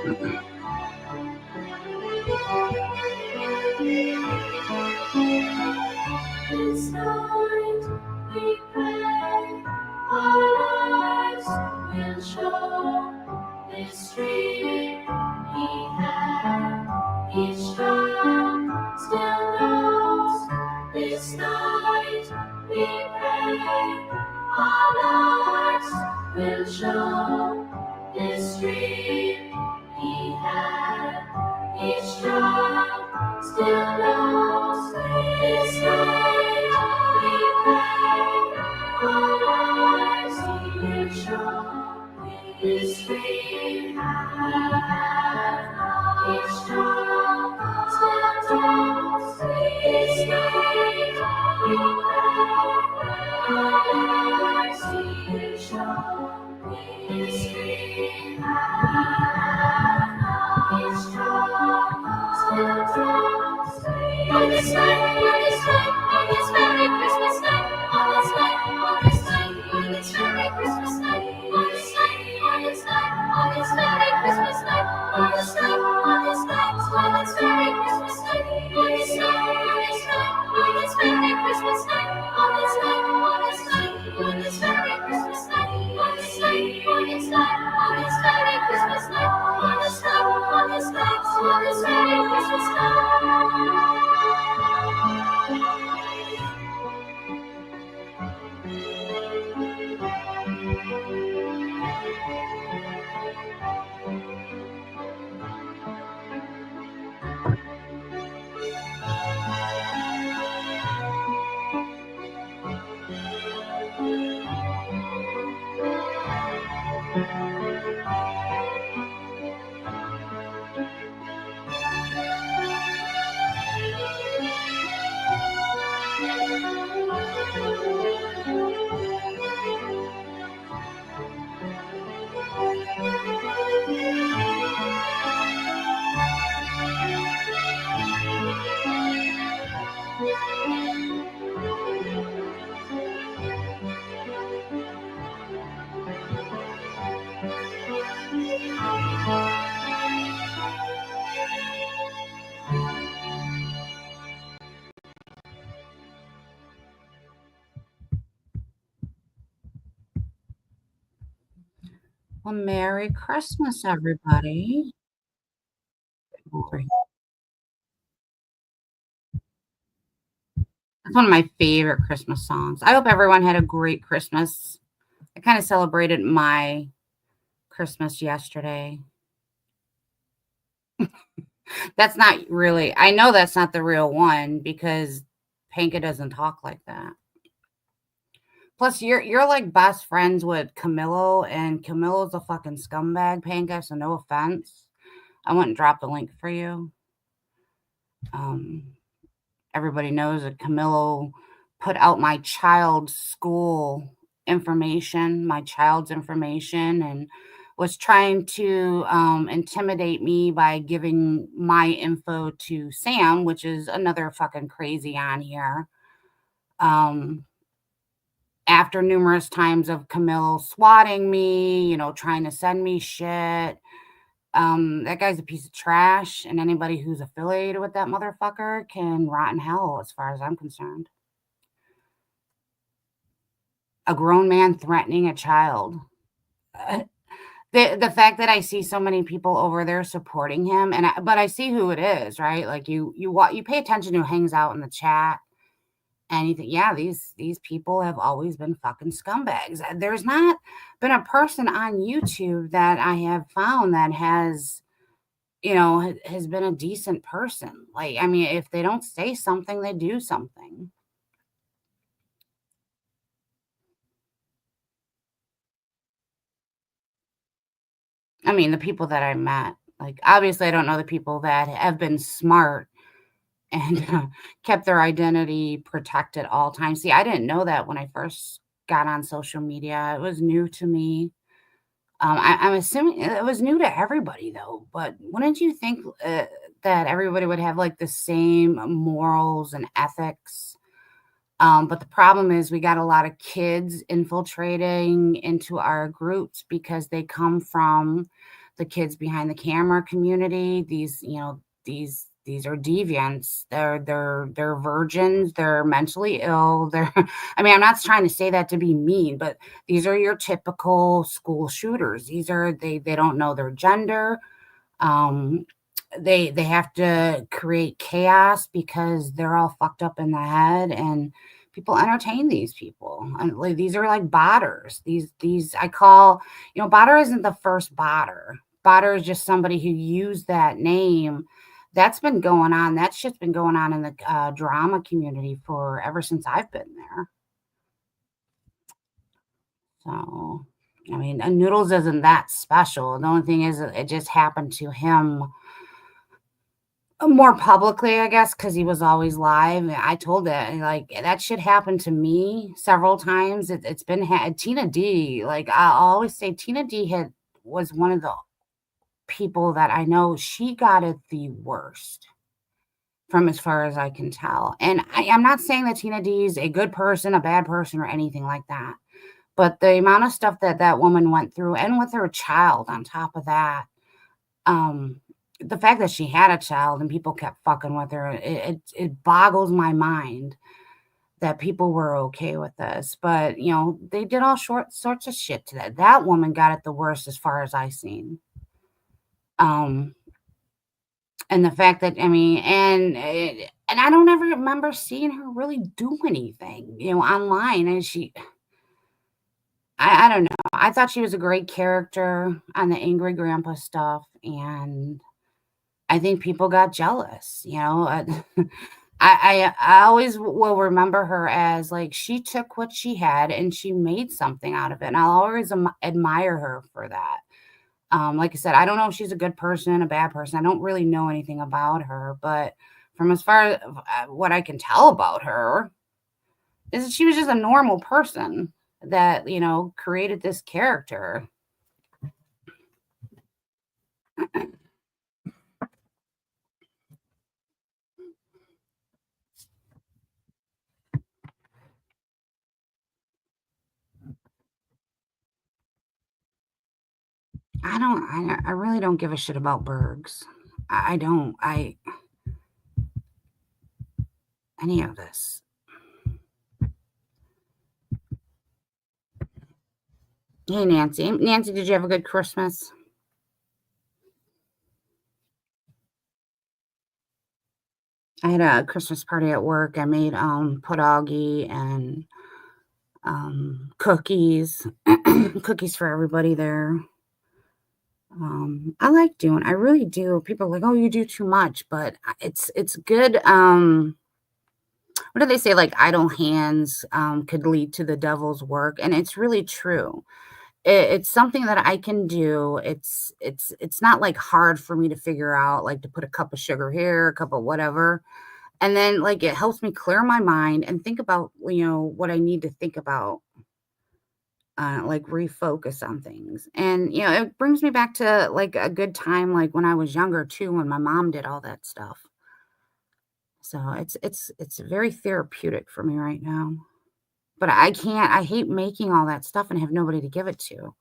This night we pray, our lives will show this dream he had. Each child still knows. This night we pray, our lives will show this dream he had. Each child still knows. This night we pray, our lives will show this dream he had. Each child still knows. This night we pray, our lives will show this dream he had. Each child still knows. On this night, on this very Christmas night, on this very Christmas night, on this very Christmas night, on this very Christmas night, on this very Christmas night, on this very Christmas night, on this very Christmas night, on this very Christmas night, on this very Christmas night. Well, Merry Christmas, everybody. It's one of my favorite Christmas songs. I hope everyone had a great Christmas. I kind of celebrated my Christmas yesterday. That's not really, I know that's not the real one because Panka doesn't talk like that. Plus, you're like best friends with Camilo, and Camilo's a fucking scumbag, Panka, so no offense. I went and dropped a link for you. Everybody knows that Camilo put out my child's school information, my child's information, and was trying to intimidate me by giving my info to Sam, which is another fucking crazy on here. After numerous times of Camilo swatting me, trying to send me shit. That guy's a piece of trash, and anybody who's affiliated with that motherfucker can rot in hell as far as I'm concerned. A grown man threatening a child. The fact that I see so many people over there supporting him, but I see who it is, right? Like you pay attention to who hangs out in the chat, and you think, yeah, these people have always been fucking scumbags. There's not been a person on YouTube that I have found that has been a decent person. Like, I mean, if they don't say something, they do something. I mean, the people that I met, like, obviously I don't know the people that have been smart and kept their identity protected all times. See, I didn't know that when I first got on social media. It was new to me. I'm assuming it was new to everybody, though. But wouldn't you think that everybody would have like the same morals and ethics? But the problem is we got a lot of kids infiltrating into our groups because they come from the kids behind the camera community. These are deviants. They're virgins. They're mentally ill. They're I mean, I'm not trying to say that to be mean, but these are your typical school shooters. They don't know their gender. Um, they have to create chaos because they're all fucked up in the head, and people entertain these people. And like, these are like botters. These I call, botter isn't the first botter. Botter is just somebody who used that name. That's been going on. That shit's been going on in the drama community for ever since I've been there. So, I mean, Noodles isn't that special. The only thing is, it just happened to him more publicly, I guess, because he was always live. I told it, like, that shit happened to me several times. It's been Tina D. Like, I always say, Tina D was one of the people that I know, she got it the worst, from as far as I can tell. And I'm not saying that Tina D is a good person, a bad person, or anything like that. But the amount of stuff that that woman went through, and with her child on top of that, the fact that she had a child and people kept fucking with her, it boggles my mind that people were okay with this. But, they did all sorts of shit to that. That woman got it the worst as far as I seen. And the fact that, I mean, and I don't ever remember seeing her really do anything, online. And I don't know. I thought she was a great character on the Angry Grandpa stuff, and I think people got jealous. I always will remember her as, like, she took what she had and she made something out of it, and I'll always admire her for that. Like I said, I don't know if she's a good person, a bad person. I don't really know anything about her, but from as far as what I can tell about her, is that she was just a normal person that, created this character. I really don't give a shit about Bergs. I don't. Any of this. Hey, Nancy. Nancy, did you have a good Christmas? I had a Christmas party at work. I made pierogi and cookies, cookies for everybody there. I really do. People are like, oh, you do too much, but it's good. What do they say? Like, idle hands could lead to the devil's work, and it's really true. It's something that I can do. It's not like hard for me to figure out, like, to put a cup of sugar here, a cup of whatever. And then, like, it helps me clear my mind and think about, what I need to think about, like, refocus on things. And, it brings me back to, like, a good time, like, when I was younger too, when my mom did all that stuff. So it's very therapeutic for me right now. But I hate making all that stuff and have nobody to give it to.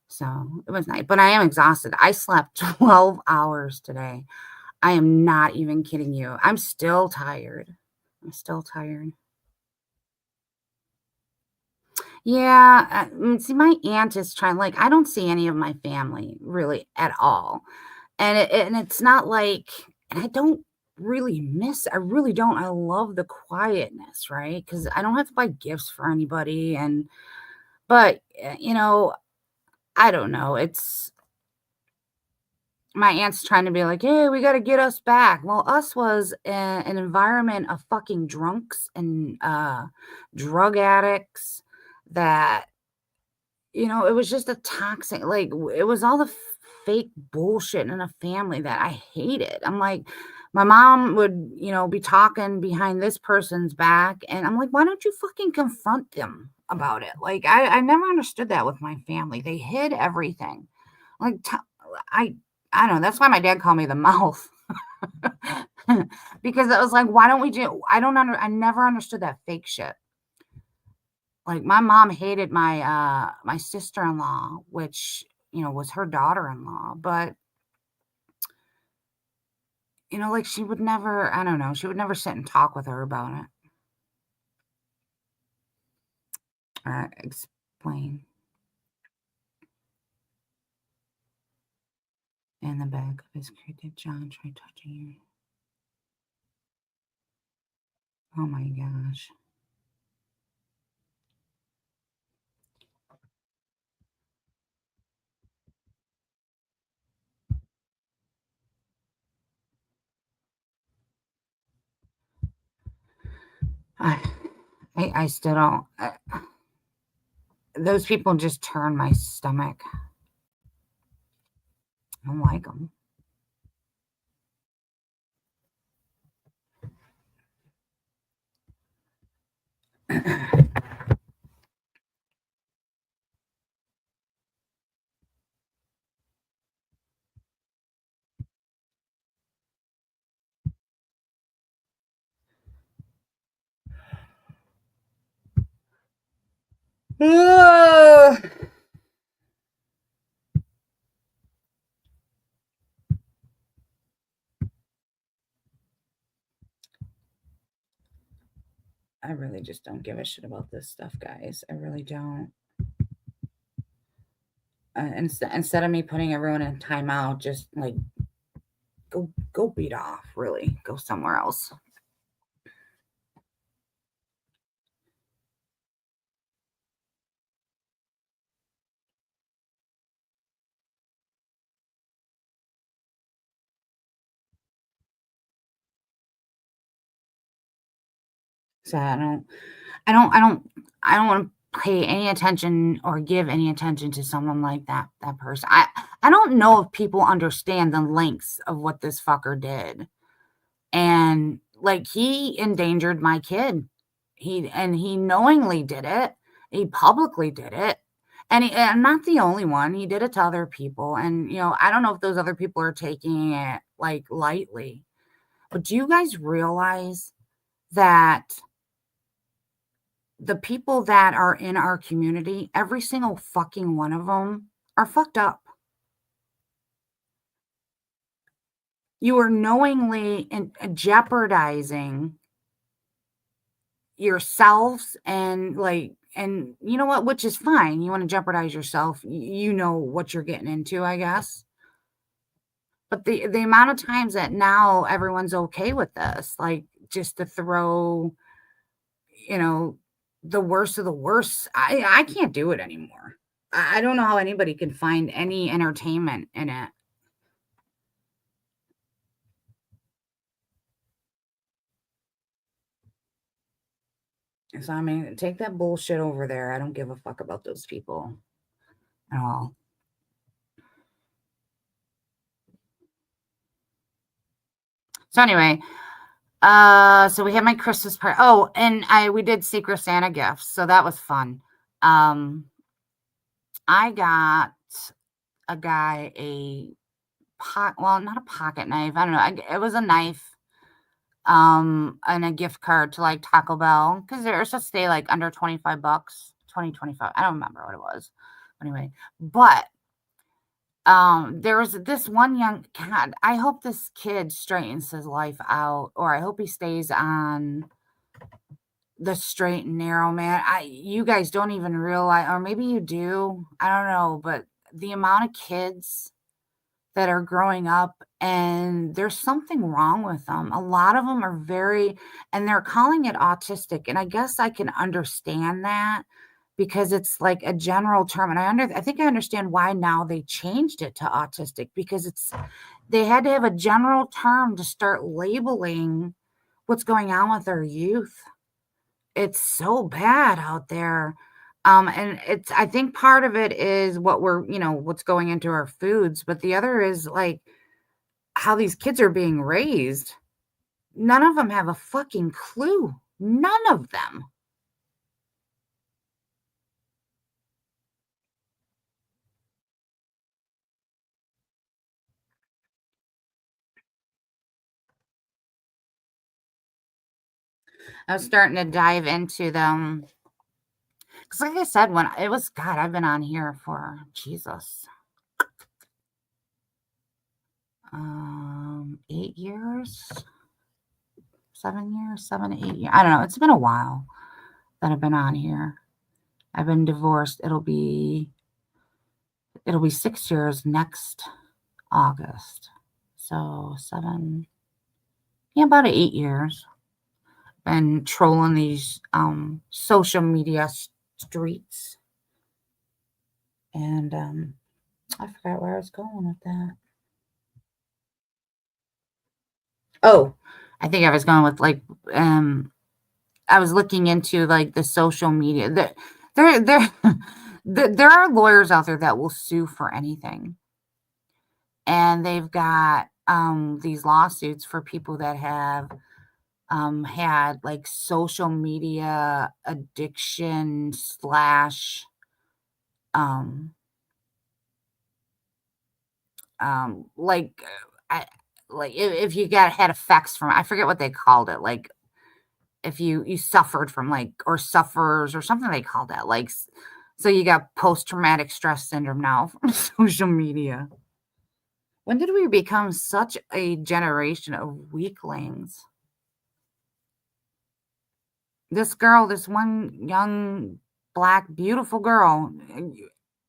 So, it was nice, but I am exhausted. I slept 12 hours today. I am not even kidding you. I'm still tired. I'm still tired. Yeah, see, my aunt is trying, like, I don't see any of my family really at all. And it's not like, and I don't really I really don't. I love the quietness, right? Because I don't have to buy gifts for anybody, but, I don't know. It's my aunt's trying to be like, "Hey, we gotta get us back." Well, us was an environment of fucking drunks and, drug addicts that, it was just a toxic, like, it was all the fake bullshit in a family that I hated. I'm like, my mom would, be talking behind this person's back, and I'm like, "Why don't you fucking confront them about it?" Like, I never understood that with my family. They hid everything. Like, I I don't know, that's why my dad called me the mouth. Because I was like, "Why don't we do," I never understood that fake shit. Like, my mom hated my sister-in-law, which was her daughter-in-law, but like she would never, I don't know, she would never sit and talk with her about it. Explain. In the back of his car, did John try touching you? Oh my gosh. I still don't. Those people just turn my stomach. I don't like them. I really just don't give a shit about this stuff, guys. I really don't. Instead of me putting everyone in timeout, just like go beat off. Really, go somewhere else. So I don't want to pay any attention or give any attention to someone like that person. I don't know if people understand the lengths of what this fucker did. And like he endangered my kid. He knowingly did it. He publicly did it. And not the only one. He did it to other people. And I don't know if those other people are taking it like lightly. But do you guys realize that the people that are in our community, every single fucking one of them are fucked up? You are knowingly jeopardizing yourselves and you know what, which is fine. You want to jeopardize yourself, you know what you're getting into, I guess. But the amount of times that now everyone's okay with this, like just to throw, you know, the worst of the worst, I can't do it anymore. I don't know how anybody can find any entertainment in it. So I mean, take that bullshit over there. I don't give a fuck about those people at all. So anyway, so we had my Christmas party. Oh, and we did Secret Santa gifts, so that was fun. I got a guy well, not a pocket knife. I don't know. It was a knife, and a gift card to like Taco Bell because they're supposed to stay like under $25, 20, 25. I don't remember what it was. Anyway, but there was this one young God. I hope this kid straightens his life out, or I hope he stays on the straight and narrow, man. You guys don't even realize, or maybe you do. I don't know, but the amount of kids that are growing up and there's something wrong with them. A lot of them are and they're calling it autistic. And I guess I can understand that because it's like a general term. And I think I understand why now they changed it to autistic because they had to have a general term to start labeling what's going on with our youth. It's so bad out there. And I think part of it is what's going into our foods, but the other is like how these kids are being raised. None of them have a fucking clue. None of them. I was starting to dive into them. Because like I said, when it was, God, I've been on here for Jesus. 8 years, 7 years, 7 to 8 years. I don't know. It's been a while that I've been on here. I've been divorced. It'll be 6 years next August. So 7, yeah, about 8 years. Been trolling these social media streets. And I forgot where I was going with that. Oh, I think I was going with like I was looking into like the social media. There there are lawyers out there that will sue for anything. And they've got these lawsuits for people that have had like social media addiction slash um like I like if you had effects from, I forget what they called it, like if you suffered from like, or suffers or something they called that, like so you got post-traumatic stress syndrome now from social media. When did we become such a generation of weaklings? This girl, this one young, black, beautiful girl,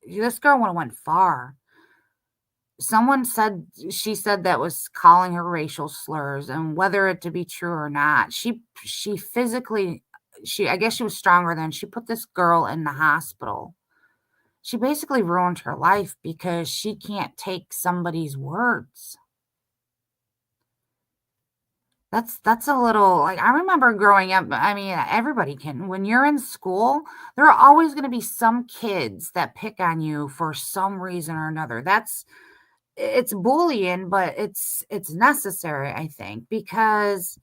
this girl would have went far. Someone said, she said that was calling her racial slurs, and whether it to be true or not, she physically, I guess she was stronger than, she put this girl in the hospital. She basically ruined her life because she can't take somebody's words. That's a little, like, I remember growing up, I mean, everybody can. When you're in school, there are always gonna be some kids that pick on you for some reason or another. It's bullying, but it's necessary, I think, because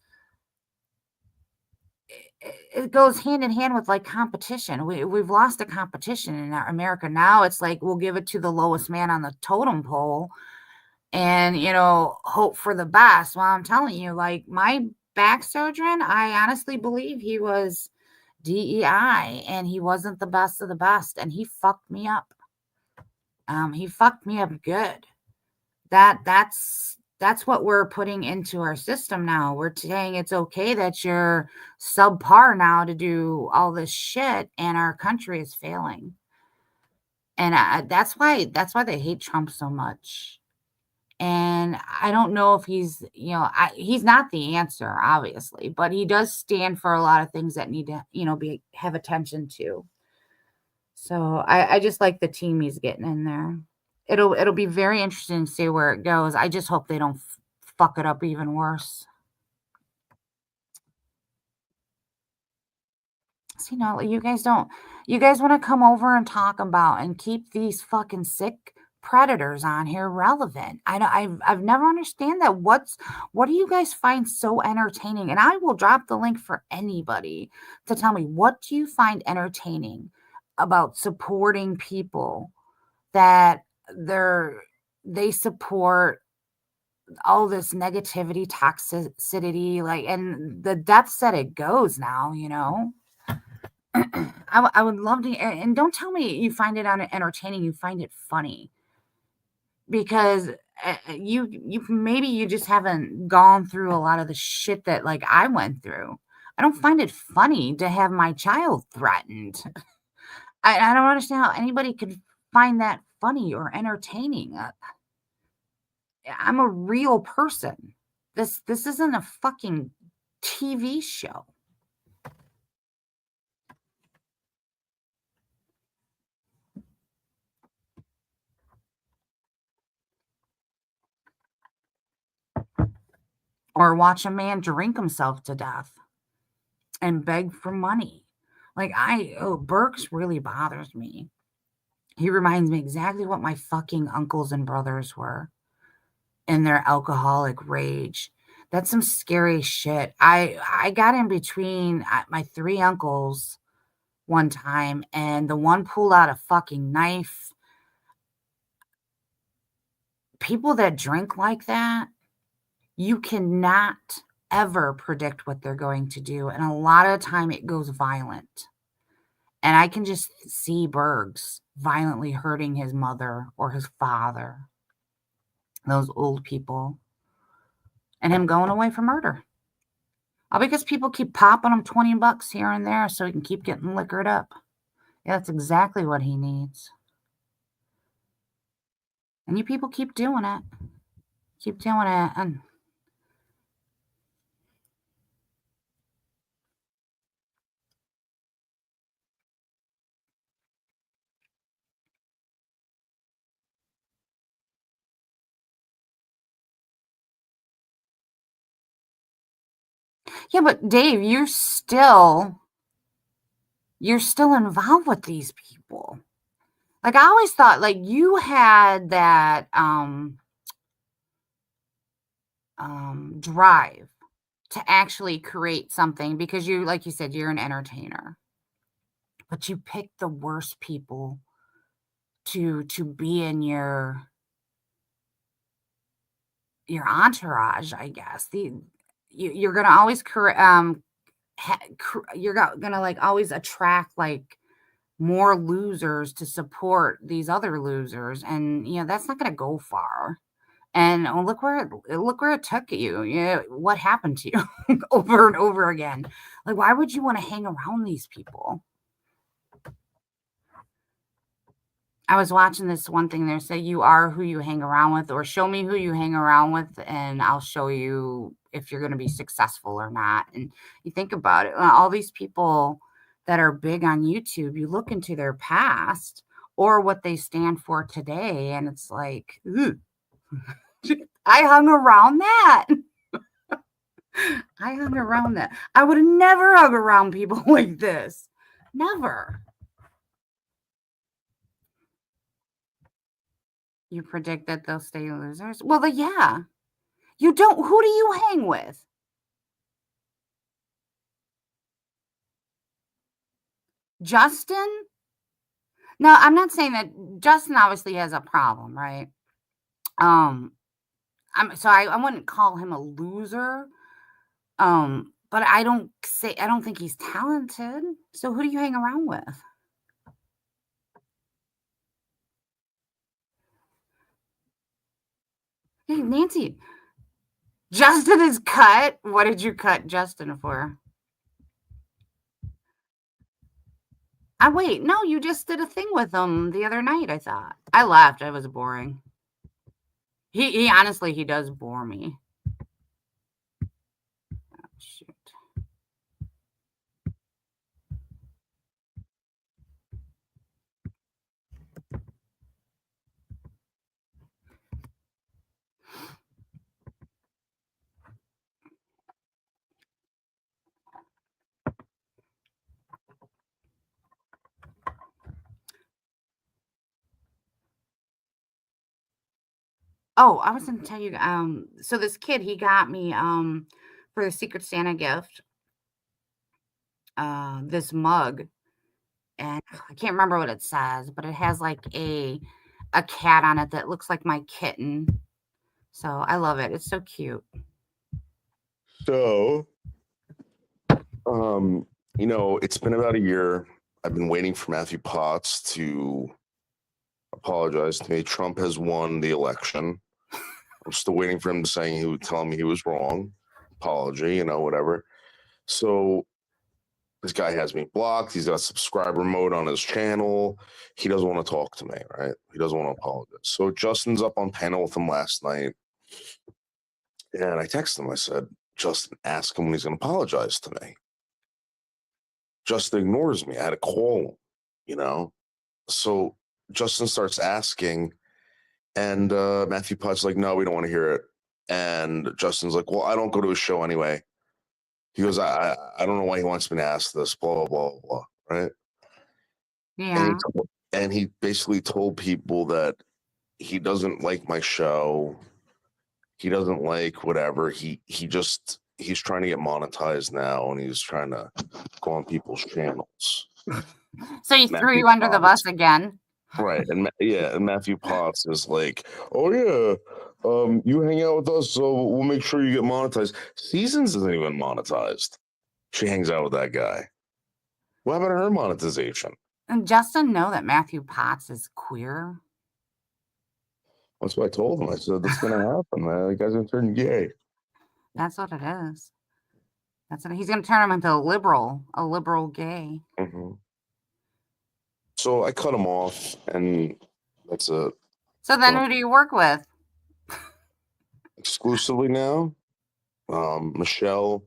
it goes hand in hand with, like, competition. We've lost a competition in America. Now it's like we'll give it to the lowest man on the totem pole and, hope for the best. Well, I'm telling you, like, my back surgeon, I honestly believe he was DEI, and he wasn't the best of the best, and he fucked me up. He fucked me up good. That's what we're putting into our system now. We're saying it's okay that you're subpar now to do all this shit, and our country is failing. And that's why they hate Trump so much. And I don't know if he's, he's not the answer, obviously, but he does stand for a lot of things that need to, have attention to. So I just like the team he's getting in there. It'll be very interesting to see where it goes. I just hope they don't fuck it up even worse. So, you guys want to come over and talk about and keep these fucking sick predators on here relevant. I've never understand that. What do you guys find so entertaining? And I will drop the link for anybody to tell me, what do you find entertaining about supporting people that they support all this negativity, toxicity, like, and the depths that it goes now, I would love to, and don't tell me you find it entertaining, you find it funny, because you maybe you just haven't gone through a lot of the shit that like I went through. I don't find it funny to have my child threatened. I don't understand how anybody could find that funny or entertaining. I'm a real person. This isn't a fucking TV show. Or watch a man drink himself to death and beg for money. Like, Burks really bothers me. He reminds me exactly what my fucking uncles and brothers were in their alcoholic rage. That's some scary shit. I got in between my three uncles one time, and the one pulled out a fucking knife. People that drink like that, you cannot ever predict what they're going to do, and a lot of the time it goes violent. And I can just see Bergs violently hurting his mother or his father, those old people. and him going away for murder. All because people keep popping him $20 here and there so he can keep getting liquored up. Yeah, that's exactly what he needs. And you people keep doing it. Keep doing it. And yeah, but Dave, you're still involved with these people. Like, I always thought, like, you had that drive to actually create something because you, like you said, you're an entertainer. But you picked the worst people to be in your entourage, I guess. You're gonna always you're gonna like always attract like more losers to support these other losers, and that's not gonna go far. And look where it took you. Yeah, what happened to you over and over again? Like, why would you want to hang around these people? I was watching this one thing there say you are who you hang around with, or show me who you hang around with, and I'll show you if you're going to be successful or not. And you think about it, all these people that are big on YouTube, you look into their past or what they stand for today, and it's like, ooh, I hung around that. I hung around that. I would have never hung around people like this. Never. You predict that they'll stay losers? Well, yeah. You don't. Who do you hang with? Justin? No, I'm not saying that Justin obviously has a problem, right? I wouldn't call him a loser. But I don't think he's talented. So who do you hang around with? Hey, Nancy, Justin is cut. What did you cut Justin for? Wait, no, you just did a thing with him the other night, I thought. I laughed. It was boring. He honestly, he does bore me. Oh, shoot. Oh, I was gonna tell you, so this kid, he got me, for the Secret Santa gift, this mug, and I can't remember what it says, but it has like a cat on it that looks like my kitten. So I love it. It's so cute. So, it's been about a year. I've been waiting for Matthew Potts to apologize to me. Trump has won the election. I'm still waiting for him to say he would tell me he was wrong. Apology, whatever. So this guy has me blocked. He's got subscriber mode on his channel. He doesn't want to talk to me, right? He doesn't want to apologize. So Justin's up on panel with him last night. And I texted him. I said, Justin, ask him when he's going to apologize to me. Justin ignores me. I had to call him, So Justin starts asking, and Matthew Potts like, no, we don't want to hear it. And Justin's like, well, I don't go to his show anyway. He goes, I don't know why he wants me to ask this, blah, blah, blah, blah, right? Yeah. And he basically told people that he doesn't like my show. He doesn't like whatever. He's trying to get monetized now, and he's trying to go on people's channels. So he threw you under the bus again. Right. And Matthew Potts is like, oh yeah, you hang out with us, so we'll make sure you get monetized. Seasons isn't even monetized. She hangs out with that guy. What happened to her monetization? And Justin know that Matthew Potts is queer? That's what I told him. I said, that's going to happen, man. The guy's going to turn gay. That's what it is. That's what he's going to turn him into a liberal gay. hmm So I cut him off, and that's it. So then So who do you work with? exclusively now, Michelle,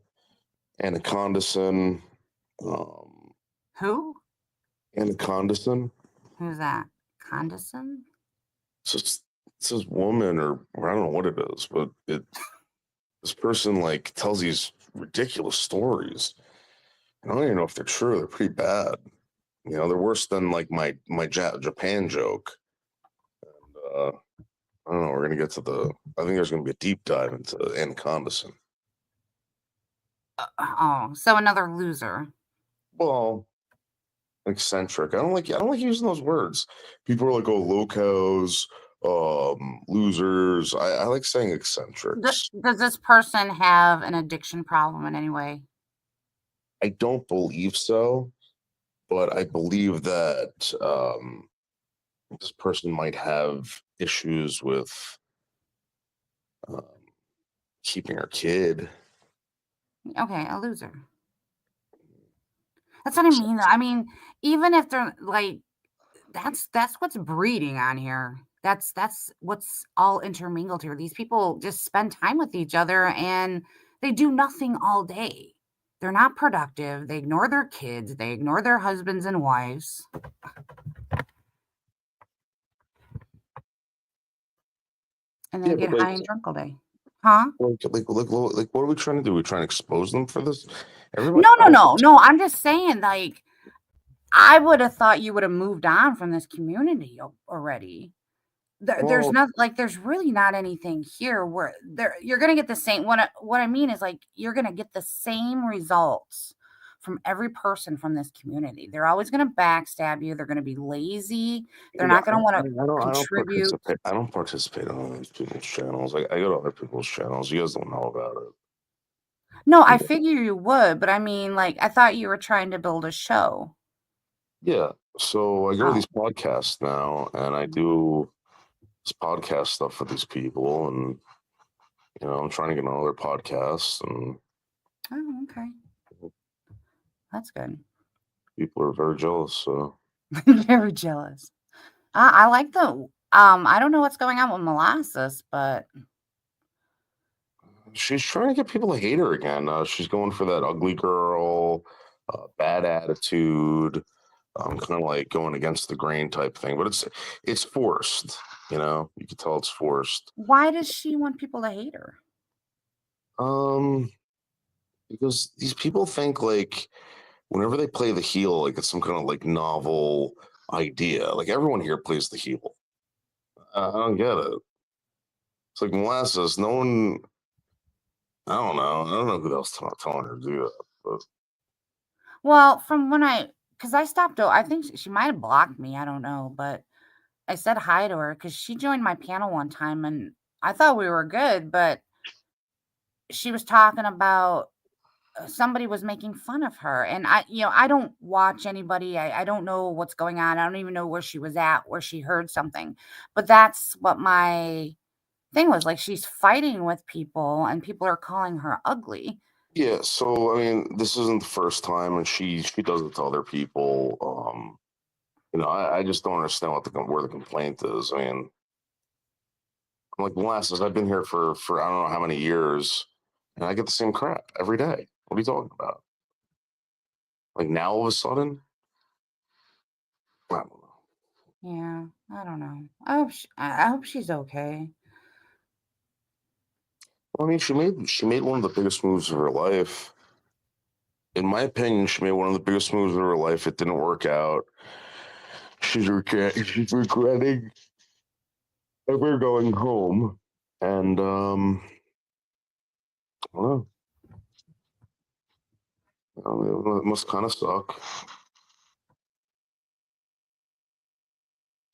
Anacondason, Who? Anacondason. Who's that? Condison? It's this woman, or I don't know what it is, but this person like tells these ridiculous stories. I don't even know if they're true. They're pretty bad. You know, they're worse than like my Japan joke. And I don't know. We're gonna get to I think there's gonna be a deep dive into Anacondason. Oh, so another loser. Well, eccentric. I don't like using those words. People are like, oh, locos, losers. I like saying eccentrics. Does this person have an addiction problem in any way? I don't believe so, but I believe that this person might have issues with um, keeping her kid. Okay, a loser. That's what I mean. I mean, even if they're like, that's what's breeding on here. That's what's all intermingled here. These people just spend time with each other and they do nothing all day. They're not productive. They ignore their kids. They ignore their husbands and wives. And then Yeah, get but high and drunk all day. Huh? like, what are we trying to do? We're trying to expose them for this? Everybody No. I'm just saying, like, I would have thought you would have moved on from this community already. There's Well, not like there's really not anything here where you're gonna get the same. What I mean is like you're gonna get the same results from every person from this community. They're always gonna backstab you. They're gonna be lazy. They're not gonna want to I don't contribute. participate. I don't participate on these people's channels. I go to other people's channels. You guys don't know about it. No, I figure you would, but I mean, like, I thought you were trying to build a show. Yeah. So I go to Oh. these podcasts now, and I do this podcast stuff for these people, and I'm trying to get on other podcasts, and Oh, okay. That's good. people are very jealous. So Very jealous. I like the I don't know what's going on with Molasses, but she's trying to get people to hate her again. She's going for that ugly girl, bad attitude, kind of like going against the grain type thing. But it's forced. You can tell it's forced. why does she want people to hate her? Because these people think like whenever they play the heel, like it's some kind of like novel idea. Like everyone here plays the heel. I don't get it. It's like Molasses. No one. I don't know. I don't know who else telling her to do that. But Well, from when because I stopped, I think she might have blocked me. I don't know, but I said hi to her because she joined my panel one time and I thought we were good, but she was talking about somebody was making fun of her. And I don't watch anybody. I don't know what's going on. I don't even know where she was at, where she heard something. But that's what my thing was. Like, she's fighting with people and people are calling her ugly. yeah, so I mean, this isn't the first time, and she does it to other people. I just don't understand where the complaint is. I mean, I'm like Molasses. I've been here for I don't know how many years, and I get the same crap every day. What are you talking about? Like now, all of a sudden, I don't know. Yeah, I don't know. I hope she's okay. I mean, she made one of the biggest moves of her life. In my opinion, she made one of the biggest moves of her life. It didn't work out. She's regretting ever going home, and I don't know. It must kind of suck.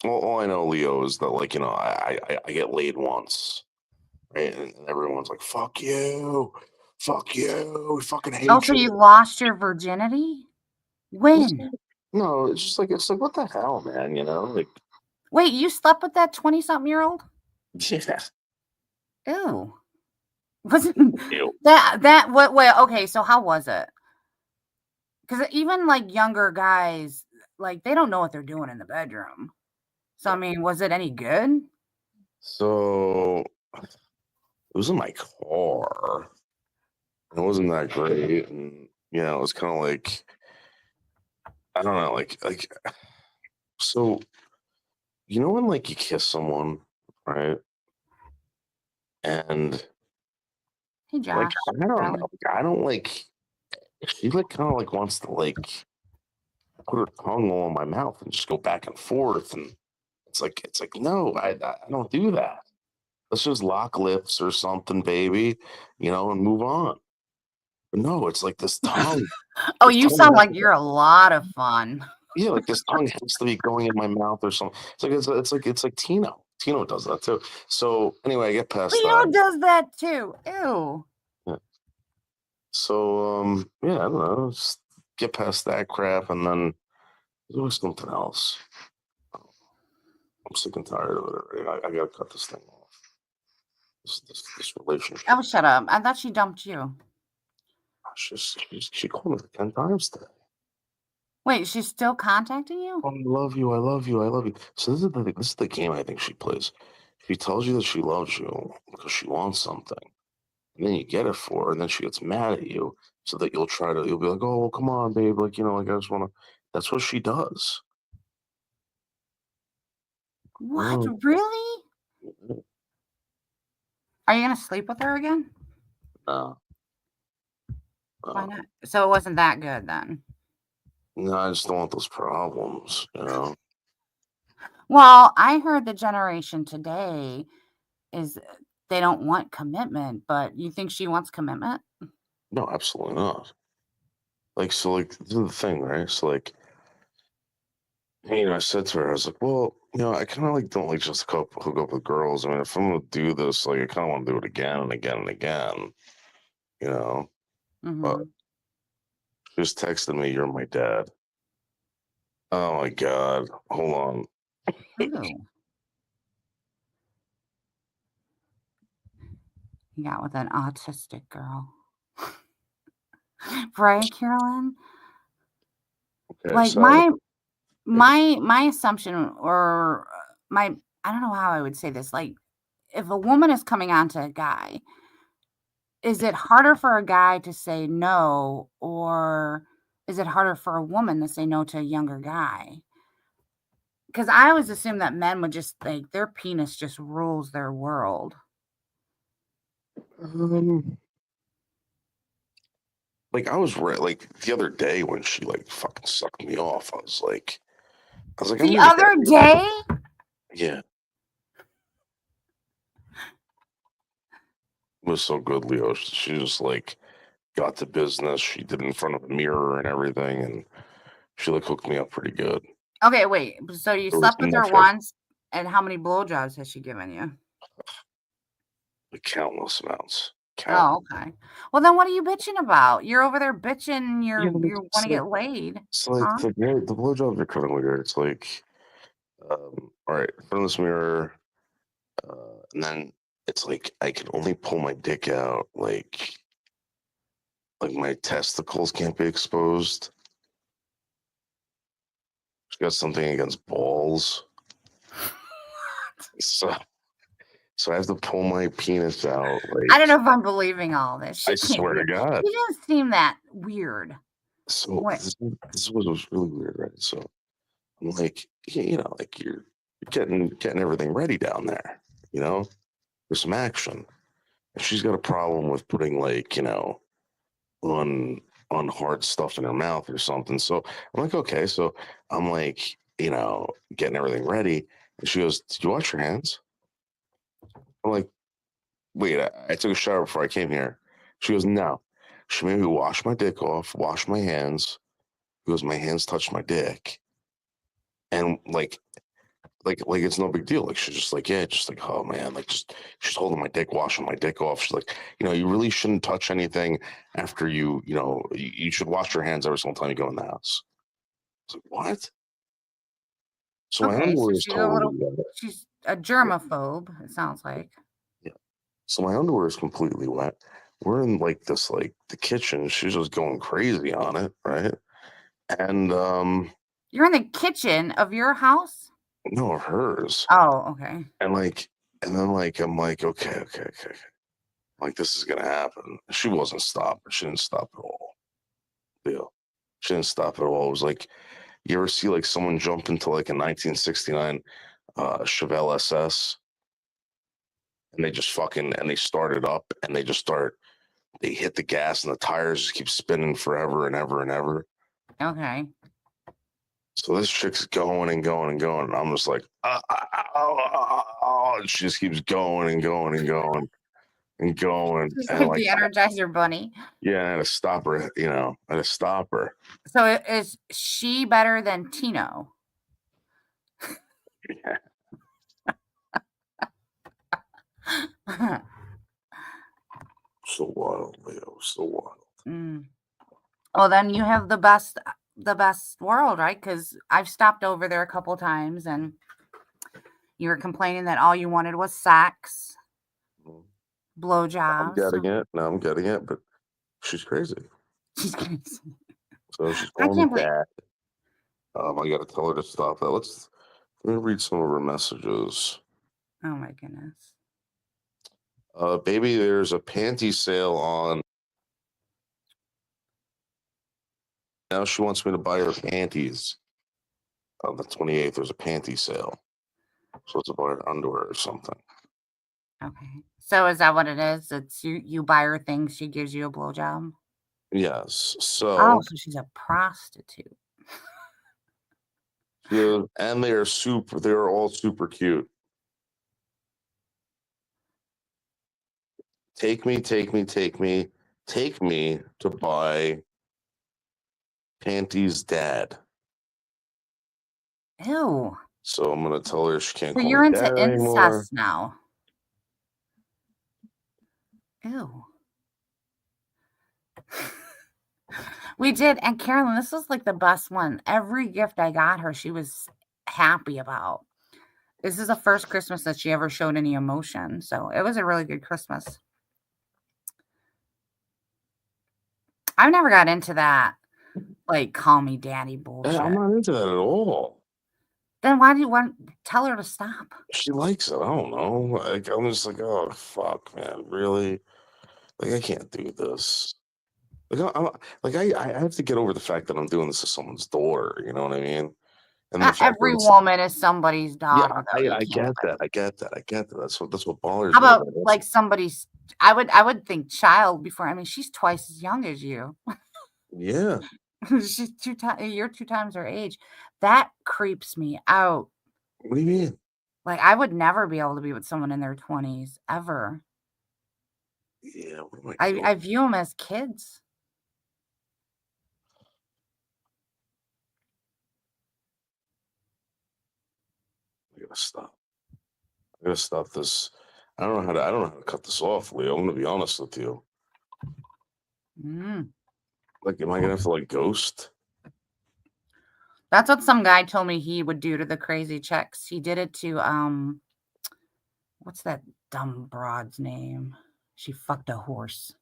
Well, all I know, Leo, is that like I get laid once, right? And everyone's like, "Fuck you, we fucking hate Oh, so you." you lost your virginity? When? No, it's like what the hell, man? Like Wait, you slept with that 20-something-year-old? yeah. Ew. Wasn't Ew. that what? Wait, okay. So how was it? Because even like younger guys, like they don't know what they're doing in the bedroom. So I mean, was it any good? So it was in my car. It wasn't that great, and it was kind of like I don't know, like so when like you kiss someone, right? And Hey, like Josh. I don't know, Charlie. like, I don't like she like kind of like wants to like put her tongue all in my mouth and just go back and forth, and it's like no, I don't do that. Let's just lock lips or something, baby, and move on. But no, it's like this tongue. Oh, This you tongue sound has like you're a lot of fun. Yeah, like this tongue has to be going in my mouth or something. It's like Tino. Tino does that too. So anyway, I get past Leo that. does that too. Ew. Yeah. So yeah, I don't know. Just get past that crap, and then there's always something else. I'm sick and tired of it already. I gotta cut this thing off. This relationship. Oh, shut up. I thought she dumped you. She called me like 10 times today. Wait, she's still contacting you? Oh, I love you. I love you. I love you. So this is the game I think she plays. She tells you that she loves you because she wants something. And then you get it for her, and then she gets mad at you, so that you'll be like, oh, well, come on, babe, like, like I just want to. That's what she does. What? Mm, Really? mm, Are you gonna sleep with her again? No, Why no, not? So it wasn't that good then. no, I just don't want those problems. Well, I heard the generation today is they don't want commitment, but you think she wants commitment? No, absolutely not. Like, so, like, this is the thing, right? So, like, I said to her, I was like, well, I kind of like don't like just hook up with girls. I mean, if I'm gonna do this, like, I kind of want to do it again and again and again, you know. But Mm-hmm. she just texted me, "You're my dad." Oh my god, hold on. Ooh. You got with an autistic girl. Right, Carolyn? Okay, Like so my assumption or my I don't know how I would say this. Like if a woman is coming on to a guy, is it harder for a guy to say no or is it harder for a woman to say no to a younger guy? Because I always assume that men would just like their penis just rules their world. um, like I was like the other day when she like fucking sucked me off. I was like, I'm The really other happy. day, Yeah, it was so good, Leo. She just like got to business. She did it in front of a mirror and everything, and she like hooked me up pretty good. okay, wait. So you There was slept with her nothing, once, and how many blowjobs has she given you? like countless amounts, countless. Oh, okay. Well, then what are you bitching about? You're over there bitching. Yeah, but You want to get laid, it's like huh? the blowjobs are kind of weird. It's like, all right, in front of this mirror, and then it's like I can only pull my dick out, like my testicles can't be exposed. She got something against balls, so I have to pull my penis out. I don't Like know if I'm believing all this. She I can't swear be. to God. She doesn't seem that weird. So What? this was really weird, right? So I'm like, like you're getting everything ready down there, for some action. And she's got a problem with putting like, on hard stuff in her mouth or something. So I'm like, okay. So I'm like, getting everything ready. And she goes, "Did you wash your hands?" I'm like, wait, I took a shower before I came here. She goes, no. She made me wash my dick off, wash my hands. Because my hands touched my dick. And like it's no big deal. Like she's just like, yeah, just like, oh man, like just she's holding my dick, washing my dick off. She's like, you really shouldn't touch anything after you should wash your hands every single time you go in the house. I was like, what? So my Okay, underwear so is totally wet. she's a germaphobe. It sounds like. Yeah. So my underwear is completely wet. We're in like this, like the kitchen. She's just going crazy on it, right? And You're in the kitchen of your house? no, hers. Oh, okay. And then I'm like, okay. Like this is gonna happen. She wasn't stopping. She didn't stop at all. Yeah. She didn't stop at all. It was like you ever see like someone jump into like a 1969 Chevelle SS and they just fucking and they start it up and they hit the gas and the tires just keep spinning forever and ever and ever. Okay. So this chick's going and going and going. And I'm just like, and she just keeps going and going and going and going. Just And like like, the Energizer Bunny. yeah, I had to stop her, I had to stop her. So is she better than Tino? Yeah. So wild, Leo. So wild. Well, then you have the best world, right? Because I've stopped over there a couple times, and you were complaining that all you wanted was sex, I'm blowjobs. getting it. No, I'm getting it, but she's crazy. She's crazy. So she's I calling can't me believe. dad. I gotta tell her to stop that. Let me read some of her messages. Oh my goodness. Baby, there's a panty sale on. Now she wants me to buy her panties. On the 28th, there's a panty sale. So it's about her underwear or something. Okay. So is that what it is? It's you buy her things, she gives you a blowjob? Yes. Oh, So so she's a prostitute. yeah, and they're all super cute. Take me to buy panties, dad. Ew. So I'm gonna tell her she can't So call you're me into dad anymore. incest now. Ew. We did, and Carolyn, this was like the best one. Every gift I got her, she was happy about. This is the first Christmas that she ever showed any emotion. So it was a really good Christmas. I never got into that, like, call me daddy bullshit. I'm not into that at all. Then why do you want tell her to stop? She likes it. I don't know. Like I'm just like, oh fuck, man, really? Like I can't do this. Like I have to get over the fact that I'm doing this to someone's daughter. You know what I mean? And the Not fact that every it's, woman is somebody's yeah, daughter, though. You I can't get do that. it. I get that. That's what bothers How me about about it. like somebody's? I would think child before. I mean, she's twice as young as you. Yeah. She's you're 2 times her age. That creeps me out. What do you mean? Like, I would never be able to be with someone in their 20s ever. Yeah. What am I doing? I view them as kids. I gotta stop. I gotta stop this. I don't know how to cut this off, Leo. I'm gonna be honest with you. Like, am I gonna have to like ghost? That's what some guy told me he would do to the crazy chicks. He did it to what's that dumb broad's name? She fucked a horse.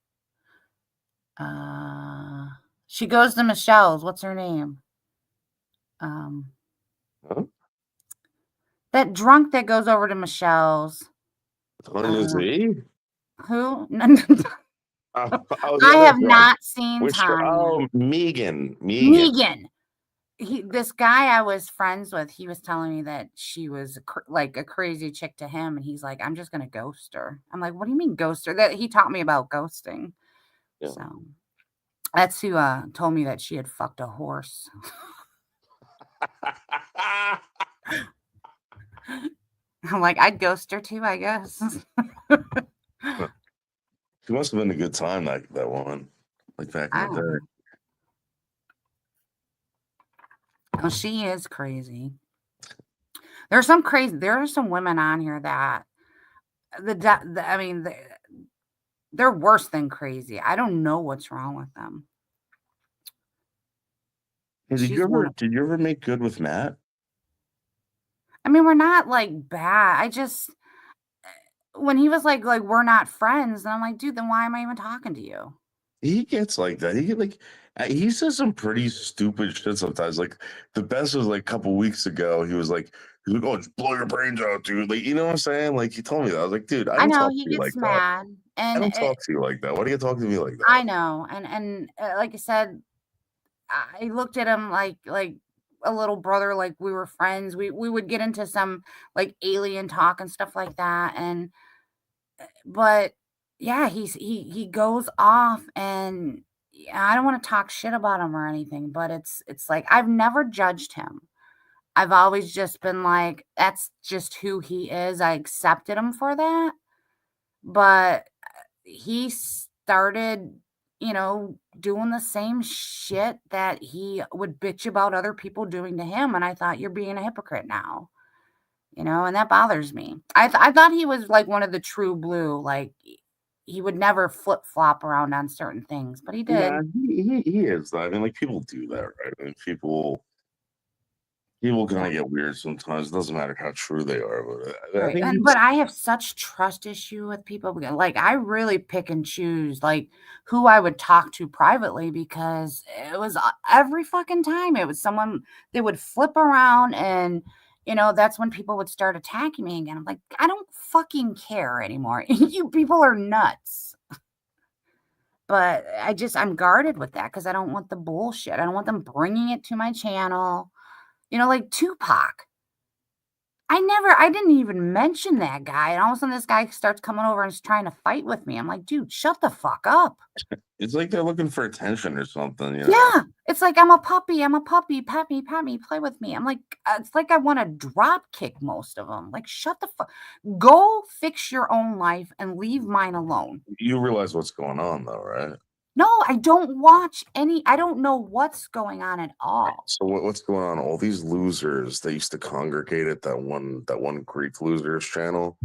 She goes to Michelle's. What's her name? Huh? That drunk that goes over to Michelle's. Tanya Z? Who? Oh, I have not seen Which Tanya. oh, Megan. Megan. This guy I was friends with, he was telling me that she was like a crazy chick to him, and he's like, "I'm just gonna ghost her." I'm like, "What do you mean ghost her?" That he taught me about ghosting. Yeah. So that's who told me that she had fucked a horse. I'm like, I'd ghost her too, I guess. She must have been a good time, that one. Like back in the day. Well, she is crazy. There are some women on here that they're worse than crazy. I don't know what's wrong with them. Hey, did you ever make good with Matt? I mean, we're not like bad. when he was like, we're not friends, and I'm like, dude, then why am I even talking to you? He gets like that. He says some pretty stupid shit sometimes. Like the best was like a couple weeks ago. He's like, oh, just blow your brains out, dude. Like, you know what I'm saying? Like he told me that. I was like, dude, I I don't know talk he to you like gets that. mad, I and don't talk to you like that. Why do you talk to me like that? I know, and like I said, I looked at him like a little brother, like we were friends. We would get into some like alien talk and stuff like that, and but yeah, he goes off, and yeah, I don't want to talk shit about him or anything, but it's like I've never judged him. I've always just been like, that's just who he is. I accepted him for that. But he started, doing the same shit that he would bitch about other people doing to him. And I thought, you're being a hypocrite now, and that bothers me. I thought he was like one of the true blue, like he would never flip flop around on certain things, but he Nah, did. he is. I mean, like people do that, right? I mean, people kind Yeah. of get weird sometimes. It doesn't matter how true they are, but I Right, think but I have such trust issue with people because, like, I really pick and choose, like, who I would talk to privately because it was, every fucking time it was someone they would flip around and, that's when people would start attacking me again. I'm like, "I don't fucking care anymore. You people are nuts." But I'm guarded with that because I don't want the bullshit. I don't want them bringing it to my channel. Like Tupac. I didn't even mention that guy, and all of a sudden this guy starts coming over and is trying to fight with me. I'm like, "Dude, shut the fuck up." it's like they're looking for attention or something, you know? Yeah, it's like, I'm a puppy, pat me, play with me." I'm like, it's like I wanna drop kick most of them. Like, shut the fuck, go fix your own life and leave mine alone. You realize what's going on, though, right? No, I don't watch I don't know what's going on at all. So what's going on? All these losers that used to congregate at that one Greek losers channel,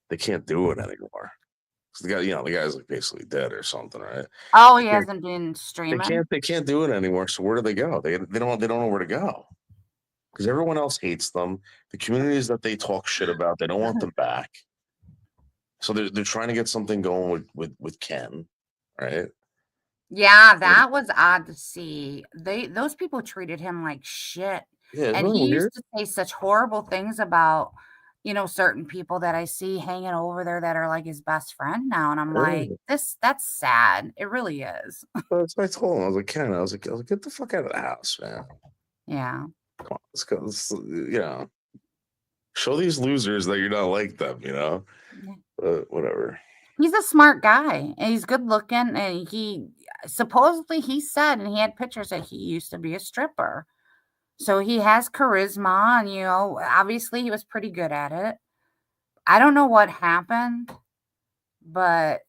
they can't do it anymore. 'Cause the guy's like basically dead or something, right? Oh, he They hasn't been they streaming? can't do it anymore. So where do they go? They don't know where to go because everyone else hates them. The communities that they talk shit about, they don't want them back. So they're trying to get something going with Ken, right? Yeah, And that was odd to see. Those people treated him like shit, yeah, isn't and that he weird? used to say such horrible things about, certain people that I see hanging over there that are like his best friend now, and I'm like, Yeah. that's sad. It really is. That's what I told him. I was like, Ken, I was like, get the fuck out of the house, man. Yeah. Come on, let's go. Show these losers that you're not like them, Yeah. But whatever. He's a smart guy, and he's good looking, and he supposedly he said, and he had pictures that he used to be a stripper. So he has charisma, and obviously he was pretty good at it. I don't know what happened, but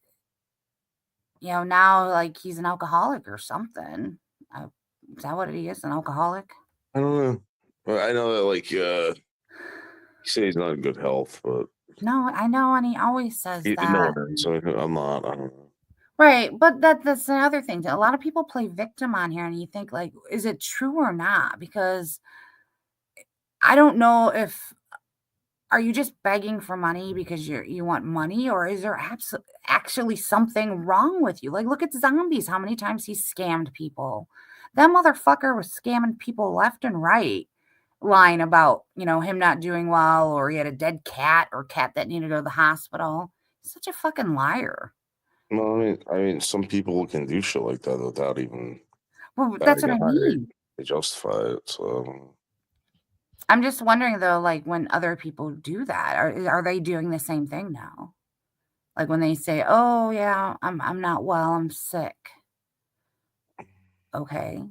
now like he's an alcoholic or something. Is that what he is? An alcoholic? I don't know. Well, I know that like he said he's not in good health, but No, I know, and he always says no that. one is. So I'm not. I don't know. Right, but that's another thing. A lot of people play victim on here, and you think like, is it true or not? Because I don't know if are you just begging for money because you want money, or is there actually something wrong with you? Like, look at zombies. How many times he scammed people? That motherfucker was scamming people left and right, lying about him not doing well, or he had a dead cat or cat that needed to go to the hospital. He's such a fucking liar. No, I mean, some people can do shit like that without even Well, having that's to what I get hired. mean. They justify it. So I'm just wondering though, like when other people do that, are they doing the same thing now? Like when they say, "Oh yeah, I'm not well, I'm sick." Okay.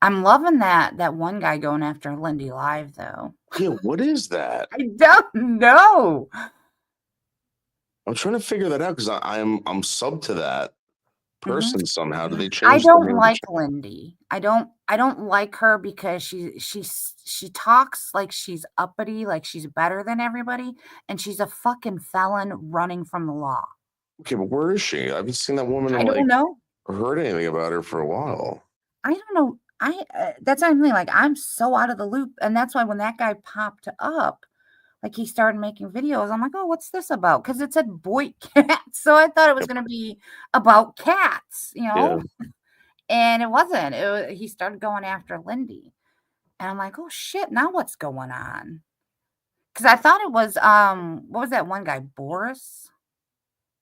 I'm loving that one guy going after Lindy Live though. yeah, what is that? I don't know. I'm trying to figure that out because I'm sub to that Mhm. person somehow. Did they I change the don't name of the like Lindy. I don't like her because she talks like she's uppity, like she's better than everybody, and she's a fucking felon running from the law. Okay, but where is she? I haven't seen that woman I in don't like know. or heard anything about her for a while. I don't know. That's what I'm like, I'm so out of the loop, and that's why when that guy popped up like he started making videos. I'm like, oh, what's this about? Because it said boy cats. So I thought it was Yep. going to be about cats, you Yeah. know? And it wasn't. He started going after Lindy. And I'm like, oh shit, now what's going on? Because I thought it was what was that one guy, Boris?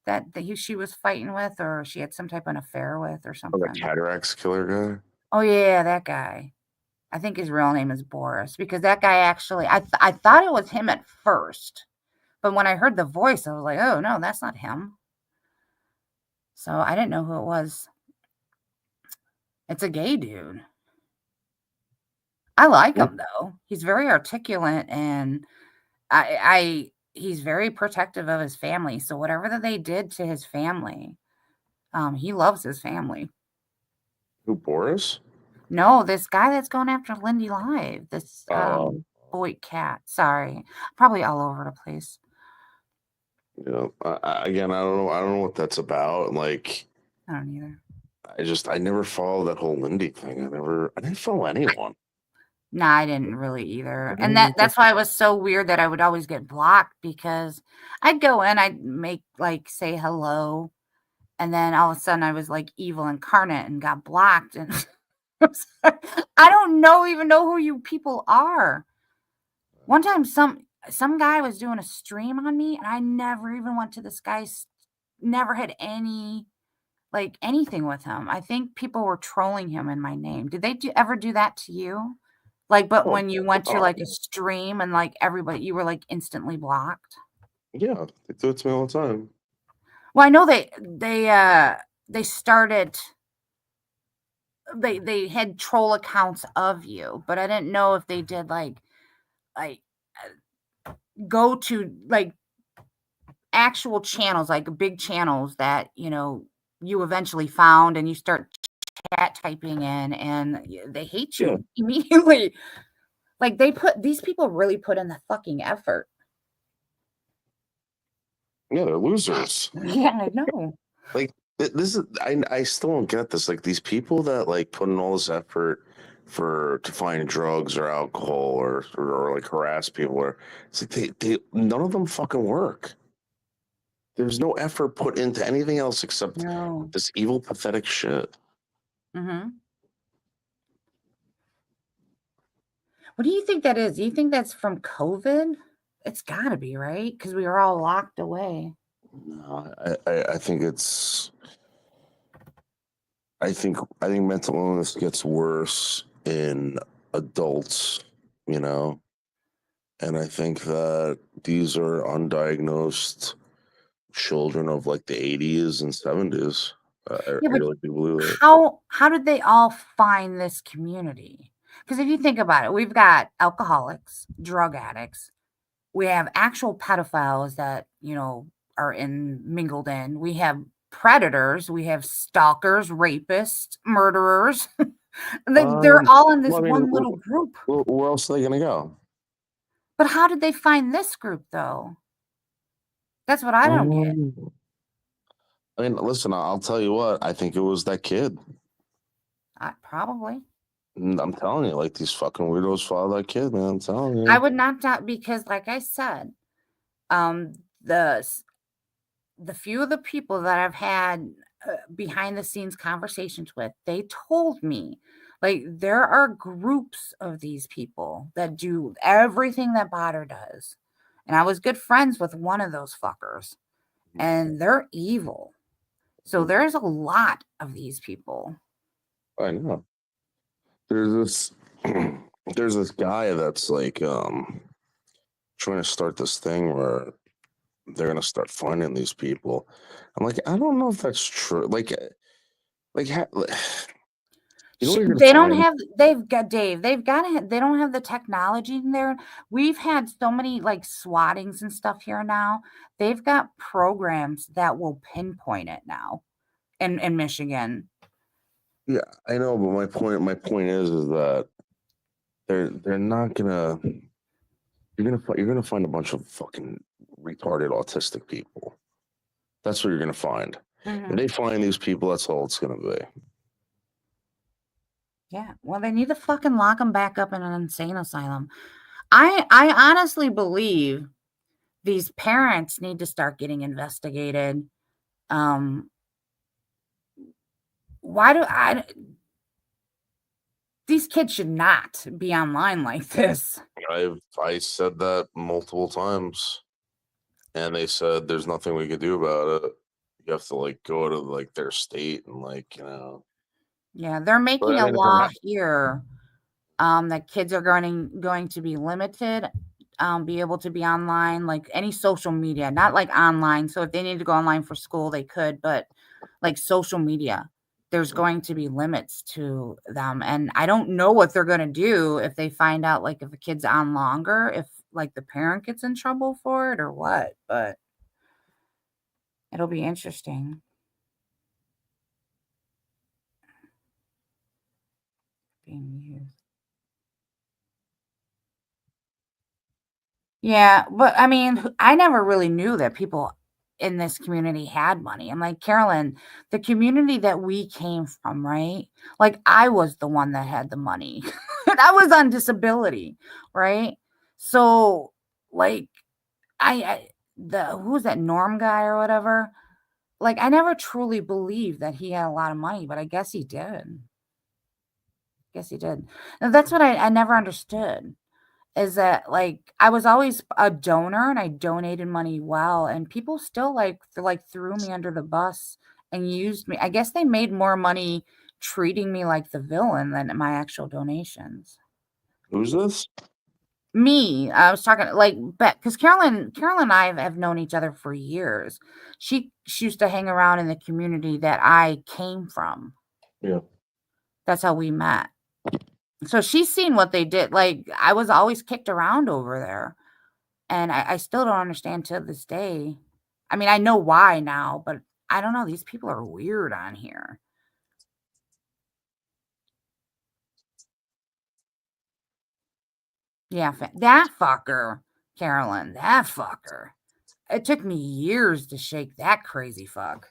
That she was fighting with, or she had some type of affair with, or Oh, the something. cataracts killer guy. Oh yeah, that guy. I think his real name is Boris, because that guy actually, I thought it was him at first, but when I heard the voice, I was like, oh no, that's not him. So I didn't know who it was. It's a gay dude. I like Yep. him though. He's very articulate, and he's very protective of his family. So whatever that they did to his family, he loves his family. Who, Boris? No, this guy that's going after Lindy Live, this boy cat. Sorry, probably all over the place. Yeah. Again, I don't know what that's about. Like, I don't either. I never followed that whole Lindy thing. I didn't follow anyone. Nah, I didn't really either. I And didn't that's why it was so weird that I would always get blocked, because I'd go in, I'd make like say hello, and then all of a sudden I was like evil incarnate and got blocked. And I don't even know who you people are. One time some guy was doing a stream on me, and I never even went to this guy's, never had any like anything with him. I think people were trolling him in my name. Did they ever do that to you? Like, but Oh, when you went to oh, like a stream and like everybody, you were like instantly blocked. yeah, they do it to me all the time. Well, I know they started, they had troll accounts of you, but I didn't know if they did like go to like actual channels, like big channels that, you know, you eventually found, and you start chat typing in, and they hate you immediately. Like these people really put in the fucking effort. Yeah, they're losers. Yeah, I know. Like, this is I still don't get this. Like, these people that like put in all this effort to find drugs or alcohol or like harass people, or it's like they none of them fucking work. There's no effort put into anything else except No. this evil, pathetic shit. Mm-hmm. What do you think that is? Do you think that's from COVID? It's got to be, right? Because we were all locked away. No, I think it's. I think mental illness gets worse in adults, you know, and I think that these are undiagnosed children of like the 80s and 70s. I Yeah, but really do believe that. how did they all find this community? Because if you think about it, we've got alcoholics, drug addicts, we have actual pedophiles that, you know, are mingled in. We have predators, we have stalkers, rapists, murderers. They're all in this Well, I mean, one little group. where else are they gonna go? But how did they find this group though? That's what I don't get. I mean, listen, I'll tell you what. I think it was that kid. Probably. I'm telling you, like, these fucking weirdos follow that kid, man. I'm telling you. I would not doubt, because like I said, the few of the people that I've had behind the scenes conversations with, they told me like there are groups of these people that do everything that Botter does. And I was good friends with one of those fuckers, and they're evil. So there's a lot of these people. I know. There's this guy that's like trying to start this thing where they're gonna start finding these people. I'm like, I don't know if that's true. Like you know what you're They gonna don't find? have, they've got Dave, they don't have the technology in there. We've had so many like swattings and stuff here now. They've got programs that will pinpoint it now in Michigan. Yeah, I know, but my point is that they're not gonna. You're gonna find a bunch of fucking retarded autistic people. That's what you're gonna find. If they find these people, that's all it's gonna be. Yeah, well, they need to fucking lock them back up in an insane asylum. I honestly believe these parents need to start getting investigated. Um, why do I? These kids should not be online like this. I said that multiple times, and they said there's nothing we could do about it. You have to like go to like their state and like Yeah, they're making But I a mean, if law they're here that kids are going to be limited, be able to be online, like any social media, not like online. So if they need to go online for school, they could, but like social media, there's going to be limits to them. And I don't know what they're going to do if they find out, like if a kid's on longer, if like the parent gets in trouble for it or what, but it'll be interesting. Being used. Yeah, but I mean, I never really knew that people in this community had money. I'm like, Carolyn, the community that we came from, right? Like, I was the one that had the money. And I was on disability, right? So, like, I the who's that Norm guy or whatever? Like, I never truly believed that he had a lot of money, but I guess he did. Guess he did. And that's what I never understood. Is that, like, I was always a donor and I donated money well, and people still, threw me under the bus and used me. I guess they made more money treating me like the villain than my actual donations. who's this? Me, I was talking, like, because Carolyn and I have known each other for years. She used to hang around in the community that I came from. Yeah. That's how we met. So she's seen what they did. Like, I was always kicked around over there. And I still don't understand to this day. I mean, I know why now, but I don't know. These people are weird on here. Yeah, that fucker, Carolyn, that fucker. It took me years to shake that crazy fuck.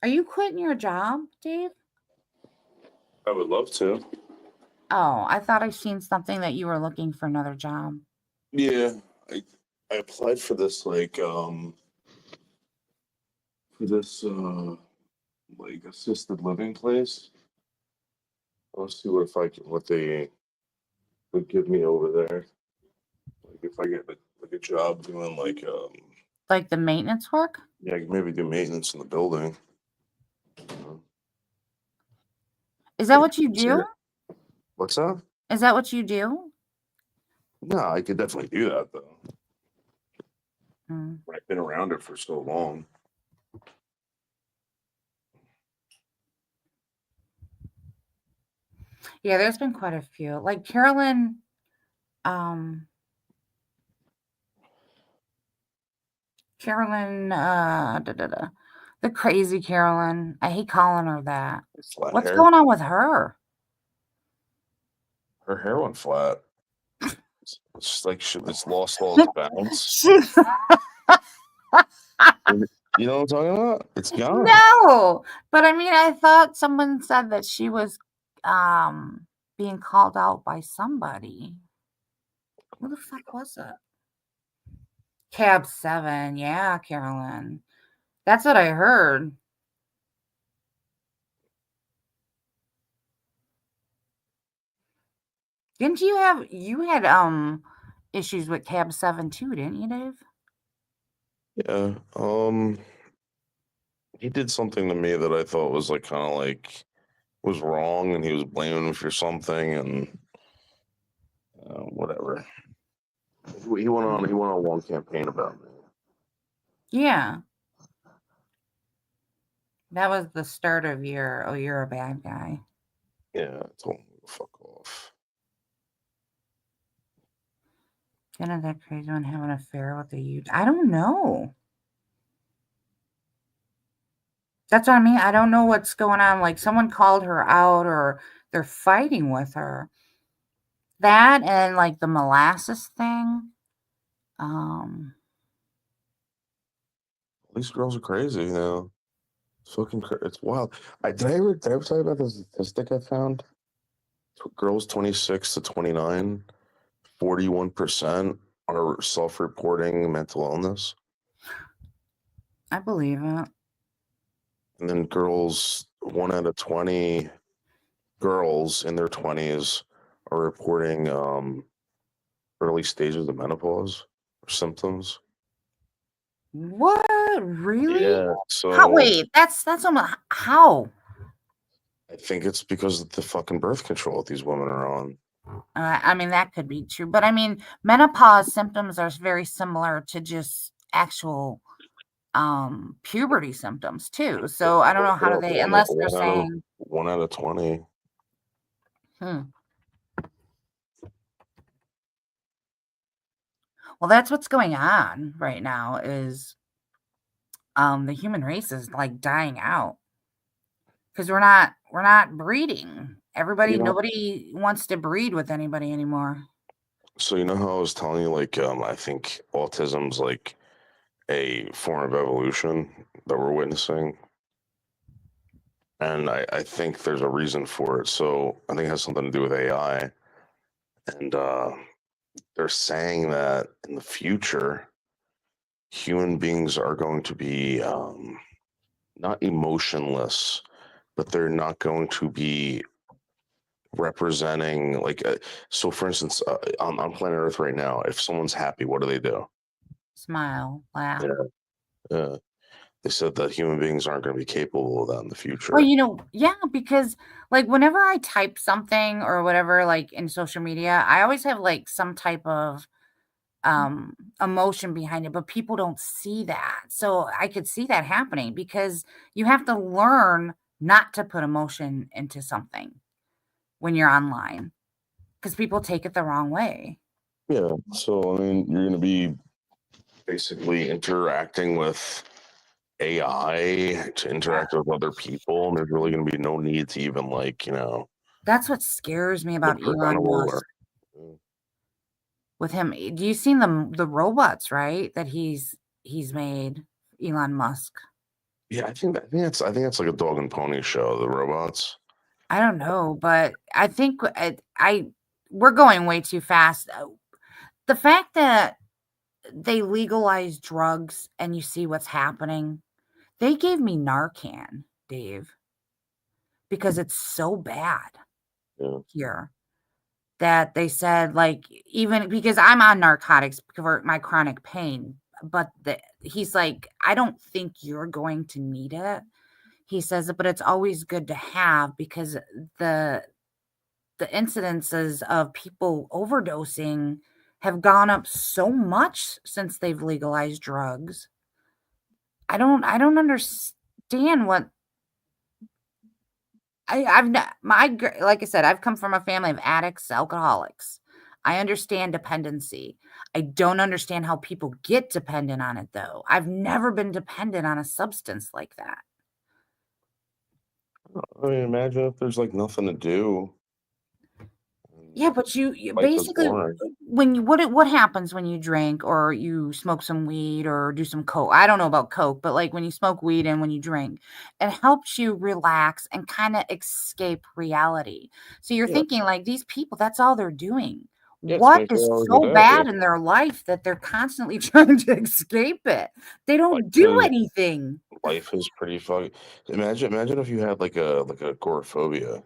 Are you quitting your job, Dave? I would love to. Oh, I thought I seen something that you were looking for another job. Yeah, I applied for this for this like assisted living place. I'll see what they would give me over there. Like if I get like a job doing Like the maintenance work? yeah, I could maybe do maintenance in the building. Is that what you do? What's that? Is that what you do? No, I could definitely do that though. Mm. I've been around it for so long. Yeah, there's been quite a few. Like Carolyn, um, the crazy Carolyn. I hate calling her that. Flat What's hair. going on with her? Her hair went flat. It's just like it's lost all its bounce. She You know what I'm talking about? It's gone. No, but I mean, I thought someone said that she was being called out by somebody. Who the fuck was it? Cab 7. Yeah, Carolyn. That's what I heard. Didn't you had issues with Cab 7 too, didn't you, Dave? Yeah. He did something to me that I thought was like kind of like was wrong, and he was blaming me for something, and whatever. He went on a long campaign about me. Yeah. That was the start of you're a bad guy. Yeah, I told him to fuck off. Didn't that crazy one have an affair with the youth? I don't know. That's what I mean. I don't know what's going on. Like someone called her out or they're fighting with her. That and like the molasses thing. These girls are crazy, It's fucking it's wild. Did I ever tell you about the statistic I found? Girls 26 to 29, 41% are self-reporting mental illness. I believe it. And then girls, 1 out of 20 girls in their 20s are reporting early stages of menopause or symptoms. What? Really? Yeah. How? So Wait, that's almost how? I think it's because of the fucking birth control that these women are on. I mean, that could be true, but I mean, menopause symptoms are very similar to just actual puberty symptoms too. So I don't know how do they, unless they're saying, 1 out of 20. well, that's what's going on right now is the human race is like dying out because we're not breeding. Everybody, nobody wants to breed with anybody anymore. So you know how I was telling you, like, I think autism's like a form of evolution that we're witnessing. And I think there's a reason for it. So I think it has something to do with AI. And they're saying that in the future, human beings are going to be not emotionless, but they're not going to be representing like so for instance on planet Earth right now, if someone's happy, what do? Smile, laugh. Yeah. They said that human beings aren't going to be capable of that in the future. Well, yeah, because like whenever I type something or whatever, like in social media, I always have like some type of emotion behind it, but people don't see that. So I could see that happening because you have to learn not to put emotion into something when you're online because people take it the wrong way. Yeah. So I mean, you're going to be basically interacting with AI to interact with other people, and there's really going to be no need to even like That's what scares me about look Elon Musk. With him, do you seen the robots, right? That he's made, Elon Musk. Yeah, I think that's like a dog and pony show, the robots. I don't know, but I think we're going way too fast. The fact that they legalize drugs and you see what's happening, they gave me Narcan, Dave, because it's so bad here that they said, like, even because I'm on narcotics for my chronic pain, but he's like, I don't think you're going to need it. He says, but it's always good to have because the incidences of people overdosing have gone up so much since they've legalized drugs. I don't understand what I've not like I said, I've come from a family of addicts, alcoholics. I understand dependency. I don't understand how people get dependent on it though. I've never been dependent on a substance like that. I mean, imagine if there's like nothing to do. Yeah, but you Life is basically boring. when you what happens when you drink or you smoke some weed or do some coke? I don't know about coke, but like when you smoke weed and when you drink, it helps you relax and kind of escape reality. So you're thinking like these people, that's all they're doing. Yeah, What 24 is hours a so day. bad in their life that they're constantly trying to escape it? They don't do anything. Life is pretty fucking. Imagine if you had like a agoraphobia,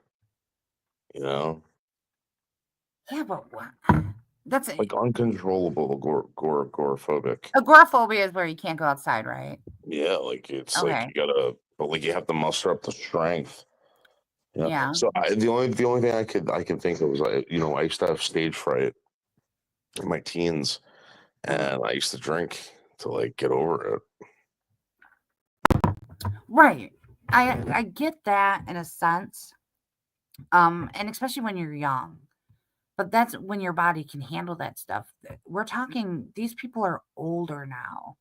you know, Yeah, but what? That's like uncontrollable agoraphobic. agoraphobia is where you can't go outside, right? Yeah, like it's like Okay. you gotta, but like you have to muster up the strength. Yeah. So the only thing I could think of was I used to have stage fright in my teens, and I used to drink to like get over it. Right. I get that in a sense. And especially when you're young. But that's when your body can handle that stuff. We're talking these people are older now.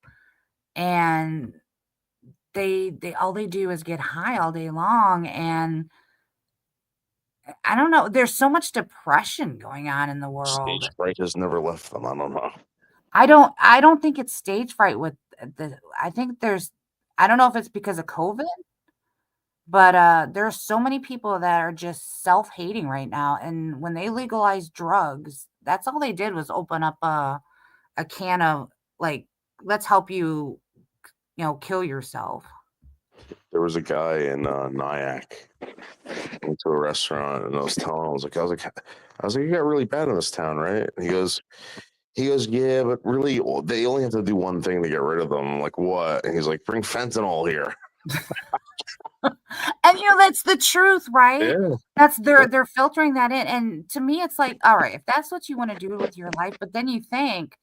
And they all they do is get high all day long and I don't know, there's so much depression going on in the world. Stage fright has never left them. I don't know. I don't think it's stage fright with I think I don't know if it's because of COVID, but there are so many people that are just self-hating right now. And when they legalized drugs, that's all they did was open up a can of like, let's help you, kill yourself. There was a guy in Nyack. Went to a restaurant and I was telling him, I was like, you got really bad in this town, right? And he goes, yeah, but really, they only have to do one thing to get rid of them. I'm like, what? And he's like, bring fentanyl here. And that's the truth, right? Yeah. They're filtering that in. And to me, it's like, all right, if that's what you want to do with your life, but then you think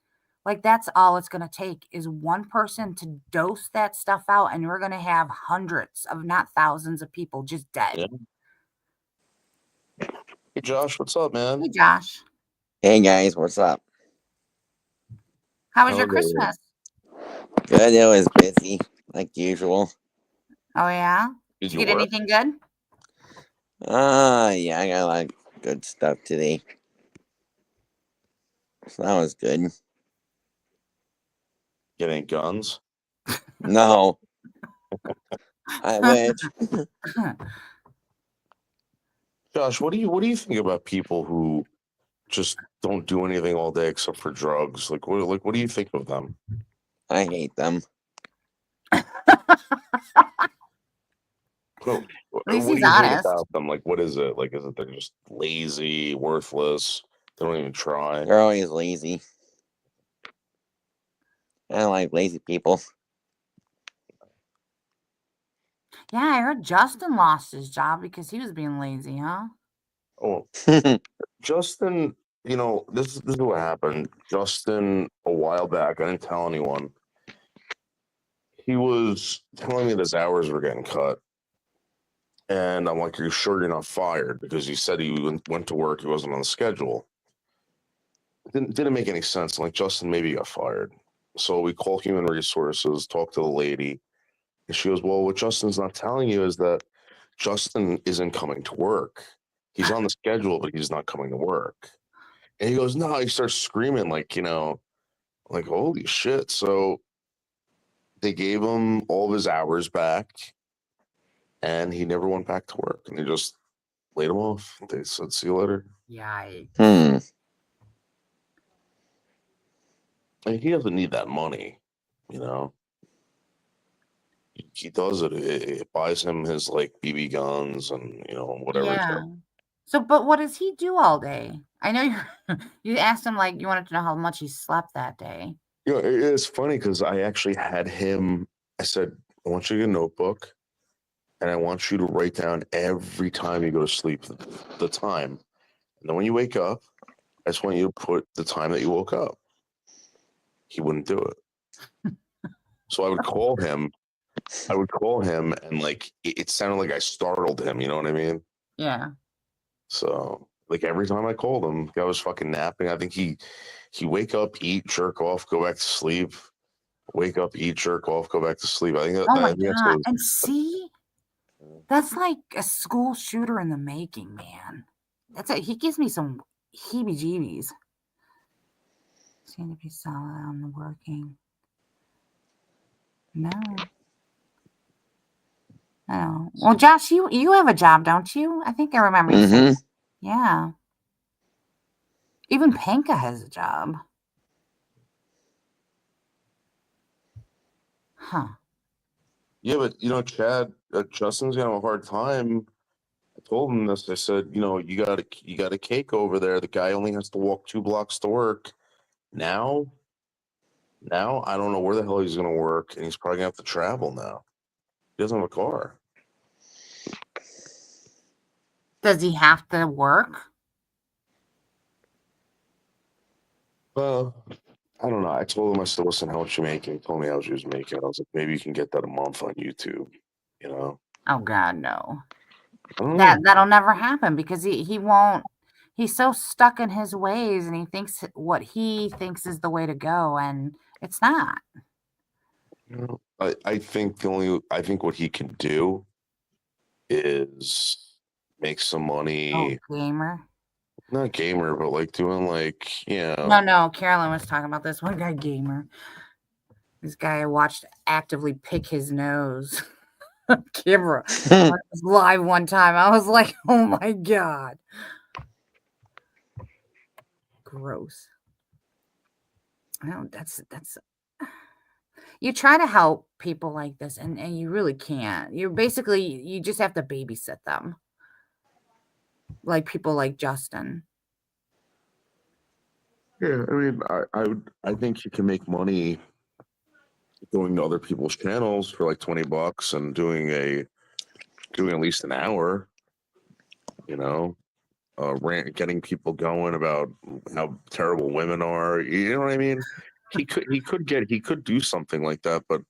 like that's all it's gonna take is one person to dose that stuff out, and we're gonna have hundreds of not thousands of people just dead. Yeah. Hey Josh, what's up, man? Hey Josh. Hey guys, what's up? How was your Christmas? Good, it was busy, like usual. Oh yeah? Did you get anything good? Yeah, I got a lot of good stuff today. So that was good. Get any guns? No. I wish. Josh, what do you think about people who just don't do anything all day except for drugs? Like what do you think of them? I hate them. At least What do he's you hate honest. about them? Like, what is it? Like, is it they're just lazy, worthless? They don't even try. They're always lazy. I don't like lazy people. Yeah, I heard Justin lost his job because he was being lazy, huh? Oh, Justin, this is what happened. Justin, a while back, I didn't tell anyone. He was telling me that his hours were getting cut. And I'm like, are you sure you're not fired? Because he said he went to work, he wasn't on the schedule. Didn't make any sense. I'm like, Justin, maybe you got fired. So we call human resources, talk to the lady. And she goes, well, what Justin's not telling you is that Justin isn't coming to work. He's on the schedule, but he's not coming to work. And he goes, no, he starts screaming like, like, holy shit. So they gave him all of his hours back and he never went back to work. And they just laid him off. They said, see you later. Yikes. And he doesn't need that money, He does it. It buys him his like BB guns and whatever. Yeah. So, but what does he do all day? I know you asked him like you wanted to know how much he slept that day. It's funny because I actually had him. I said, I want you to get a notebook, and I want you to write down every time you go to sleep the time, and then when you wake up, I just want you to put the time that you woke up. He wouldn't do it. So I would call him. And like it sounded like I startled him. You know what I mean? Yeah. So like every time I called him, I was fucking napping. I think he wake up, eat, jerk off, go back to sleep. Wake up, eat, jerk off, go back to sleep. I think. Oh my God! And see, that's like a school shooter in the making, man. He gives me some heebie-jeebies. Seem to be solid on the working. No. Oh. Well, Josh, you have a job, don't you? I think I remember you saying. Yeah. Even Panka has a job. Huh. Yeah, but Chad, Justin's gonna have a hard time. I told him this. I said, you got a cake over there. The guy only has to walk 2 blocks to work. Now I don't know where the hell he's gonna work, and he's probably gonna have to travel now. He doesn't have a car. Does he have to work? Well, I don't know. I told him, I said, listen, how much you making? He told me how much he was making. I was like, maybe you can get that a month on YouTube, Oh God, no. I That'll never happen because he won't. He's so stuck in his ways, and he thinks what he thinks is the way to go, and it's not. I think what he can do is make some money. Oh, gamer. Not gamer, but like doing like, No, Carolyn was talking about this one guy, gamer. This guy I watched actively pick his nose on camera. I was live one time. I was like, oh my God. Gross. No, that's you try to help people like this and you really can't. You just have to babysit them. Like people like Justin. Yeah, I mean, I think you can make money going to other people's channels for like $20 and doing at least an hour. You know, getting people going about how terrible women are. You know what I mean? He could do something like that, but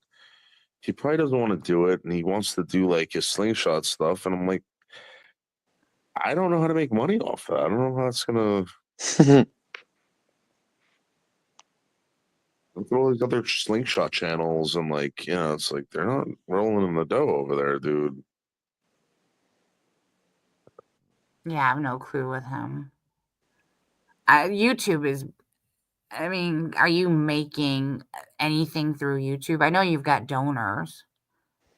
he probably doesn't want to do it, and he wants to do like his slingshot stuff. And I'm like, I don't know how to make money off that. I don't know how it's gonna. Look at all these other slingshot channels, and like, it's like they're not rolling in the dough over there, dude. Yeah, I have no clue with him. YouTube is, I mean, are you making anything through YouTube? I know you've got donors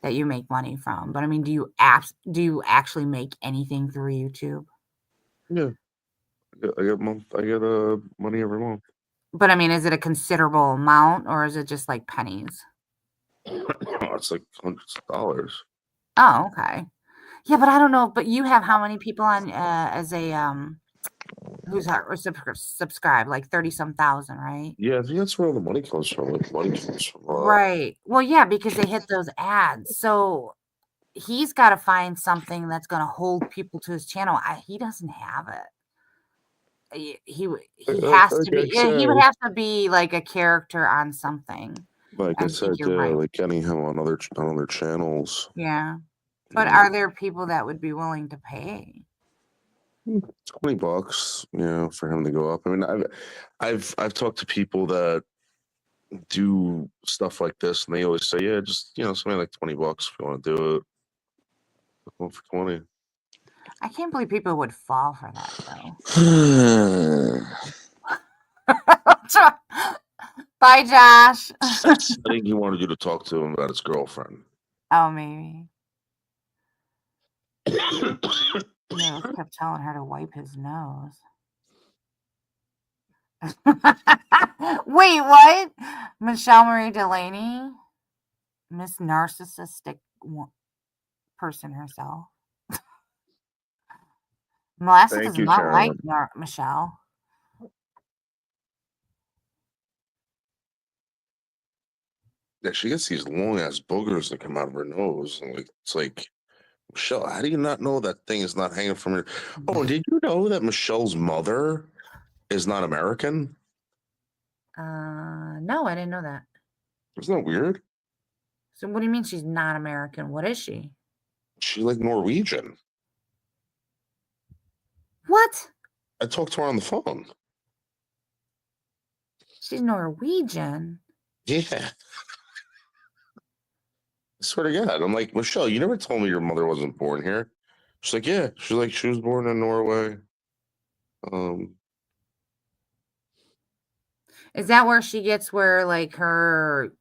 that you make money from, but I mean, do you actually make anything through YouTube? Yeah, I get money every month. But I mean, is it a considerable amount or is it just like pennies? It's like hundreds of dollars. Oh, okay. Yeah, but I don't know. But you have how many people on as a who's subscribed? Like 30-some thousand, right? Yeah, I think that's where all the money comes from. Like money comes from. Right. Well, yeah, because they hit those ads. So he's got to find something that's going to hold people to his channel. He doesn't have it. He has to be. Yeah, he would have to be like a character on something. Like I said, yeah, right. like getting him on other channels. Yeah, but are there people that would be willing to pay? $20, for him to go up. I mean, I've talked to people that do stuff like this, and they always say, yeah, just something like $20 if you want to do it. Go for 20. I can't believe people would fall for that, though. Bye, Josh. I think he wanted you to talk to him about his girlfriend. Oh, maybe. No, kept telling her to wipe his nose. Wait, what? Michelle Marie Delaney? Miss Narcissistic person herself. Melissa does not like Michelle. Yeah, she gets these long ass boogers that come out of her nose, and it's like, Michelle, how do you not know that thing is not hanging from her? Oh, did you know that Michelle's mother is not American? No, I didn't know that. Isn't that weird? So what do you mean she's not American? What is she? She's like Norwegian. What? I talked to her on the phone. She's Norwegian. Yeah. I swear to God. I'm like, Michelle, you never told me your mother wasn't born here. She's like, yeah. She's like, she was born in Norway. Is that where she gets like her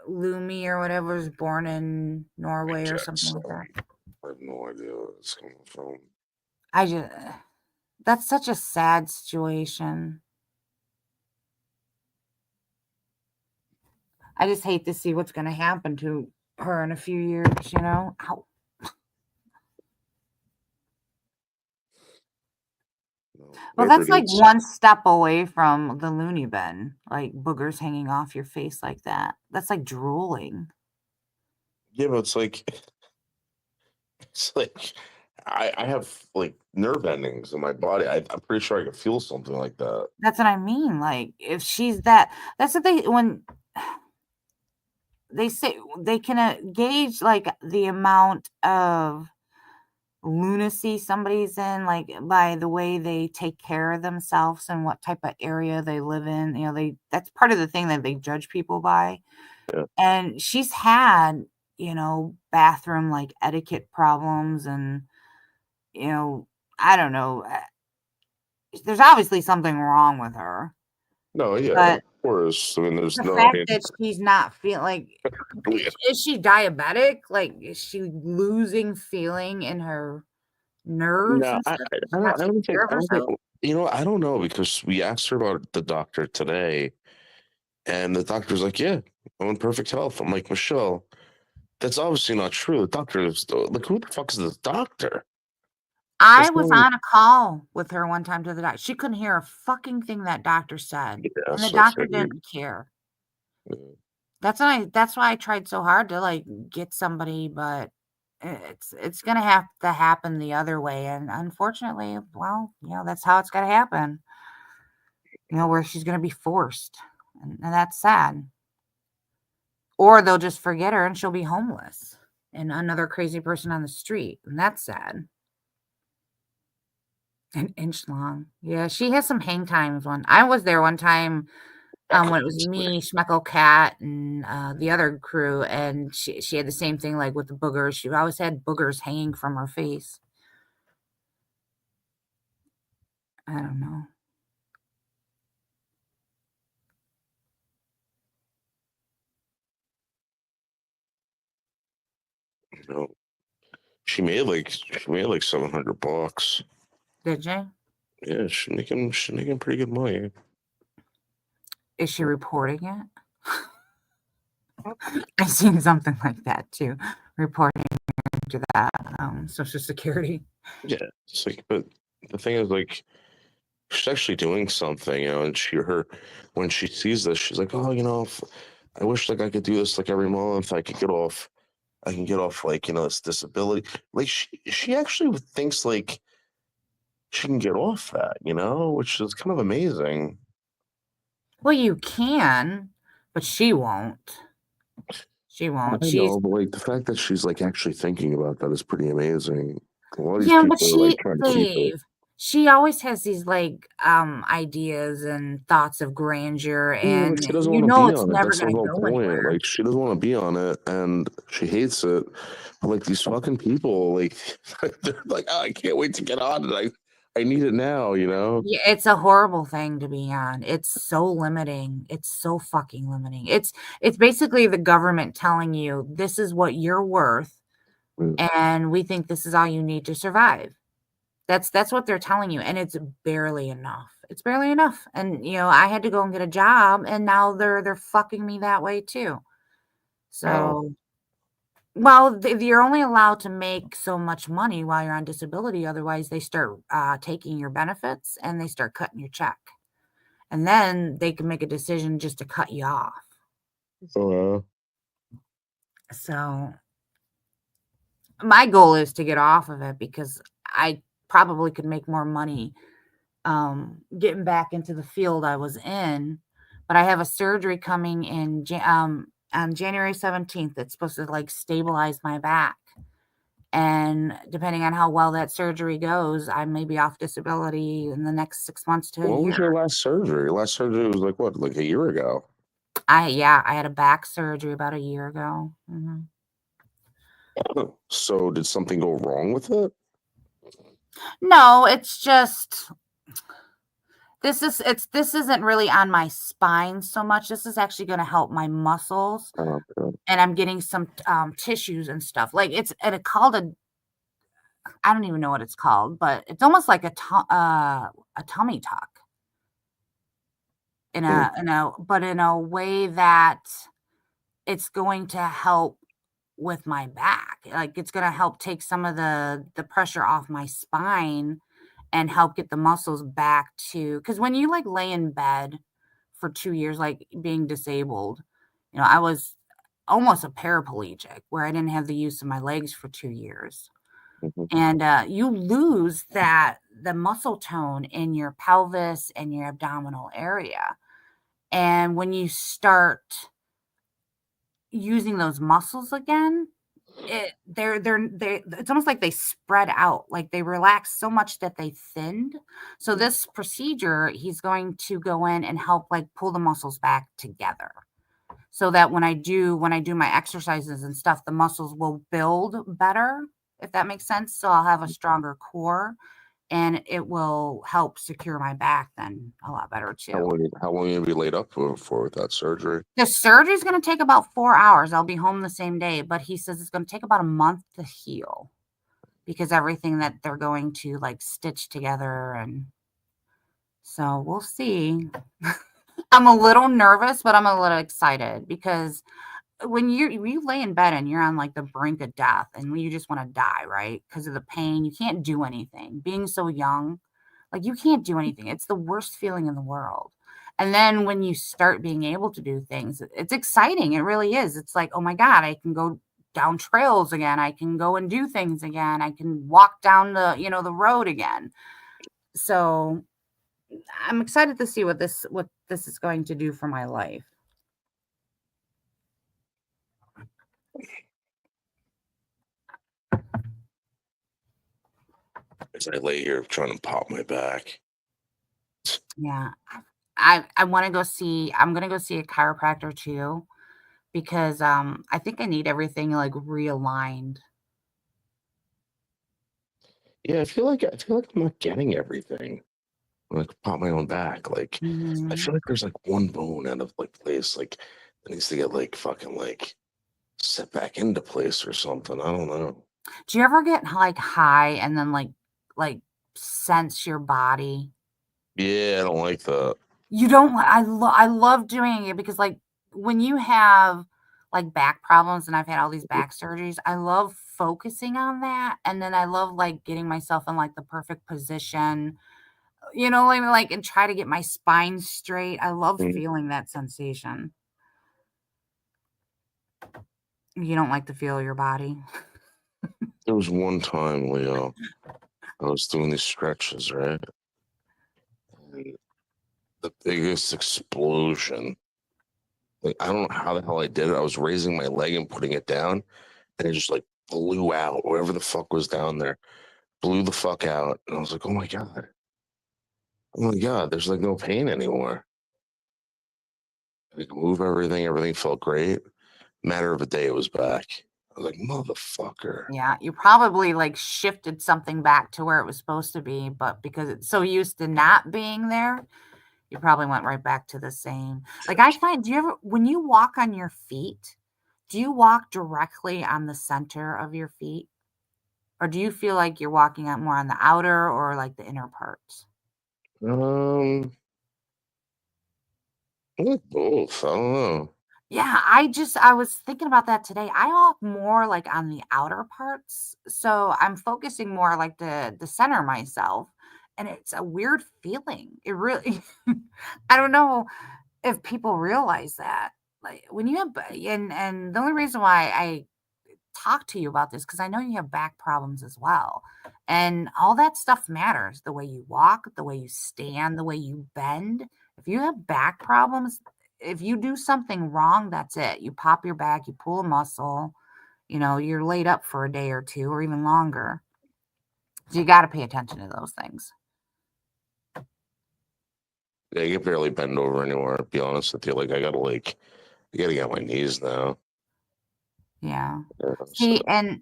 Lumi or whatever is born in Norway or something like that? I have no idea where it's coming from. That's such a sad situation. I just hate to see what's going to happen to her in a few years, Ow. Well, that's like one step away from the loony bin, like boogers hanging off your face like that. That's like drooling. Yeah, but it's like I have like nerve endings in my body. I'm pretty sure I can feel something like that. That's what I mean. Like if she's that's what when they say they can gauge like the amount of lunacy somebody's in, like by the way they take care of themselves and what type of area they live in. That's part of the thing that they judge people by. Yeah. And she's had, bathroom like etiquette problems and, I don't know. There's obviously something wrong with her. No, yeah. course. I mean, there's The no. fact that she's not feeling like, Yeah. is she diabetic? Like, is she losing feeling in her nerves No, and stuff? Does she I not don't. I take don't think. care of I don't think. herself? You know, I don't know because we asked her about the doctor today, and the doctor's like, "Yeah, I'm in perfect health." I'm like, Michelle, that's obviously not true. The doctor is like, who the fuck is this doctor? I That's was not. on a call with her one time to the doctor. She couldn't hear a fucking thing that doctor said, Yeah, and the so I doctor figured. didn't care. uh, That's why I tried so hard to, like, get somebody, but it's gonna have to happen the other way, and unfortunately, well, that's how it's gotta happen, where she's gonna be forced, and that's sad. Or they'll just forget her and she'll be homeless and another crazy person on the street, and that's sad. An inch long. Yeah, she has some hang times. I was there one time, when it was me, Schmeckle Cat, and the other crew, and she had the same thing, like with the boogers. She always had boogers hanging from her face. I don't know. You know, she made like $700. Did you? Yeah, she's making pretty good money. Is she reporting it? I seen something like that too, reporting to that Social Security. Yeah, it's like, but the thing is, like, she's actually doing something, and when she sees this, she's like, oh, I wish like I could do this like every month. I can get off like, this disability. Like she actually thinks like she can get off that, which is kind of amazing. Well, you can, but she won't. She won't. I know, but like the fact that she's like actually thinking about that is pretty amazing. A lot of these Yeah, but people are like trying to keep it. She always has these like ideas and thoughts of grandeur, Yeah, but and she doesn't want to be it's on it. never That's the gonna whole go point. anywhere. Like she doesn't want to be on it, and she hates it. But like these fucking people, like they're like, oh, I can't wait to get on it. I need it now. Yeah, it's a horrible thing to be on. It's so limiting. It's so fucking limiting. It's basically the government telling you this is what you're worth, Mm. and we think this is all you need to survive. That's what they're telling you, and it's barely enough. It's barely enough. And I had to go and get a job, and now they're fucking me that way too. Wow. So, well, you're only allowed to make so much money while you're on disability. Otherwise, they start taking your benefits and they start cutting your check. And then they can make a decision just to cut you off. So, So, my goal is to get off of it because I probably could make more money getting back into the field I was in. But I have a surgery coming in on January 17th that's supposed to like stabilize my back. And depending on how well that surgery goes, I may be off disability in the next 6 months to a when was year. your last surgery? Your last surgery was like what, like a year ago? I had a back surgery about a year ago. Mhm. So did something go wrong with it? No, it's just this isn't really on my spine so much. This is actually going to help my muscles, Okay. and I'm getting some tissues and stuff. Like it's called I don't even know what it's called, but it's almost like a tummy tuck in a way that it's going to help with my back. Like it's going to help take some of the pressure off my spine and help get the muscles back to, because when you like lay in bed for 2 years, like being disabled, I was almost a paraplegic where I didn't have the use of my legs for 2 years. Mhm. And you lose the muscle tone in your pelvis and your abdominal area. And when you start using those muscles again, it's almost like they spread out, like they relax so much that they thinned. So this procedure, he's going to go in and help like pull the muscles back together, so that when I do my exercises and stuff, the muscles will build better, if that makes sense. So I'll have a stronger core and it will help secure my back then a lot better too. How long you gonna be laid up for with that surgery? The surgery is going to take about 4 hours. I'll be home the same day, but he says it's going to take about a month to heal because everything that they're going to like stitch together, and so we'll see. I'm a little nervous, but I'm a little excited because when you lay in bed and you're on like the brink of death and you just want to die, right? Because of the pain, you can't do anything. Being so young, like you can't do anything. It's the worst feeling in the world. And then when you start being able to do things, it's exciting. It really is. It's like, oh my God, I can go down trails again. I can go and do things again. I can walk down the road again. So I'm excited to see what this is going to do for my life. As I lay here trying to pop my back. Yeah. I want to go see, I'm going to go see a chiropractor too, because I think I need everything like realigned. Yeah, I feel like I'm not getting everything. I'm like pop my own back. Like I feel like there's like one bone out of like place like that needs to get like fucking like set back into place or something. I don't know. Do you ever get like high and then like sense your body? Yeah, I don't like that. You don't. I love doing it because like when you have like back problems, and I've had all these back surgeries, I love focusing on that, and then I love like getting myself in like the perfect position, like and try to get my spine straight. I love feeling that sensation. You don't like to feel your body? There was one time, Leo, I was doing these stretches, right? And the biggest explosion. Like I don't know how the hell I did it. I was raising my leg and putting it down, and it just like blew out. Whatever the fuck was down there, blew the fuck out. And I was like, oh my God. Oh my God, there's like no pain anymore. I could move everything. Everything felt great. Matter of a day, it was back. I was like, motherfucker. Yeah, you probably like shifted something back to where it was supposed to be, but because it's so used to not being there, you probably went right back to the same. Like I find, when you walk on your feet, do you walk directly on the center of your feet? Or do you feel like you're walking out more on the outer or like the inner parts? I like both. I don't know. Yeah, I was thinking about that today. I walk more like on the outer parts. So I'm focusing more like the center myself. And it's a weird feeling. It really, I don't know if people realize that. Like when you have, and the only reason why I talk to you about this, because I know you have back problems as well. And all that stuff matters. The way you walk, the way you stand, the way you bend. If you have back problems, if you do something wrong, that's it. You pop your back, you pull a muscle, you're laid up for a day or two or even longer. So you got to pay attention to those things. Yeah, I can barely bend over anymore, to be honest with you. Like I gotta get on my knees now. Yeah. Yeah, See, so and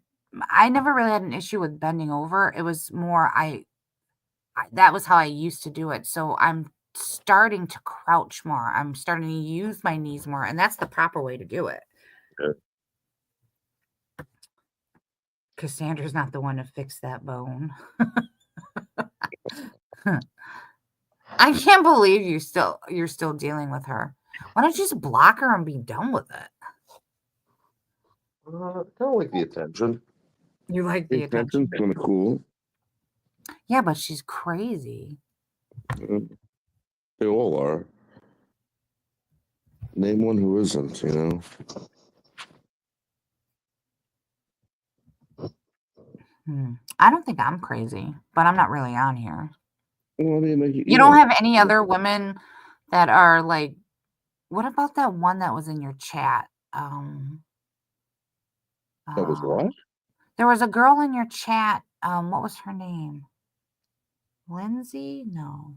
I never really had an issue with bending over. It was more that was how I used to do it. So I'm starting to crouch more. I'm starting to use my knees more, and that's the proper way to do it. yeah. Cassandra's not the one to fix that bone. I can't believe you're still dealing with her. Why don't you just block her and be done with it? I don't like the attention. You like the attention's attention? kind of cool. Yeah, but she's crazy. They all are. Name one who isn't, I don't think I'm crazy, but I'm not really on here. Well, I mean, like, You don't have any other women that are like, what about that one that was in your chat? That was what? There was a girl in your chat. What was her name? Lindsay? No.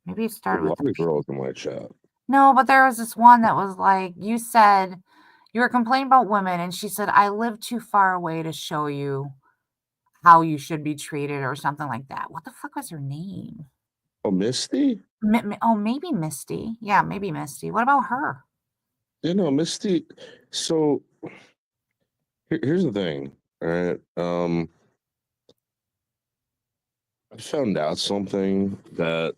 Maybe it started with a lot of girls in my chat. No, but there was this one that was like, you said you were complaining about women, and she said, I live too far away to show you. how you should be treated or something like that. What the fuck was her name? Oh, Misty? Maybe Misty. Yeah, maybe Misty. What about her? You know, Misty. So here's the thing. All right. I found out something that.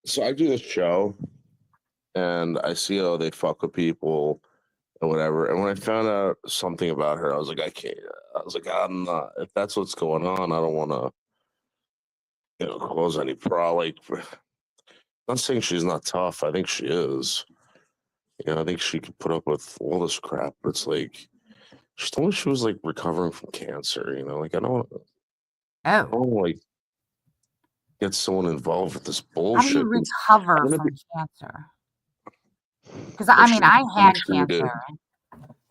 So I do this show, and I see how they fuck with people and whatever. And when I found out something about her, I was like, I can't. I was like, I'm not. If that's what's going on, I don't want to, cause any Like, not saying she's not tough. I think she is. I think she could put up with all this crap. But it's like she told me she was like recovering from cancer. Like I don't Oh, want to like get someone involved with this how do you bullshit. recover gonna from be- cancer? Because Well, I mean, she's I had untreated. cancer.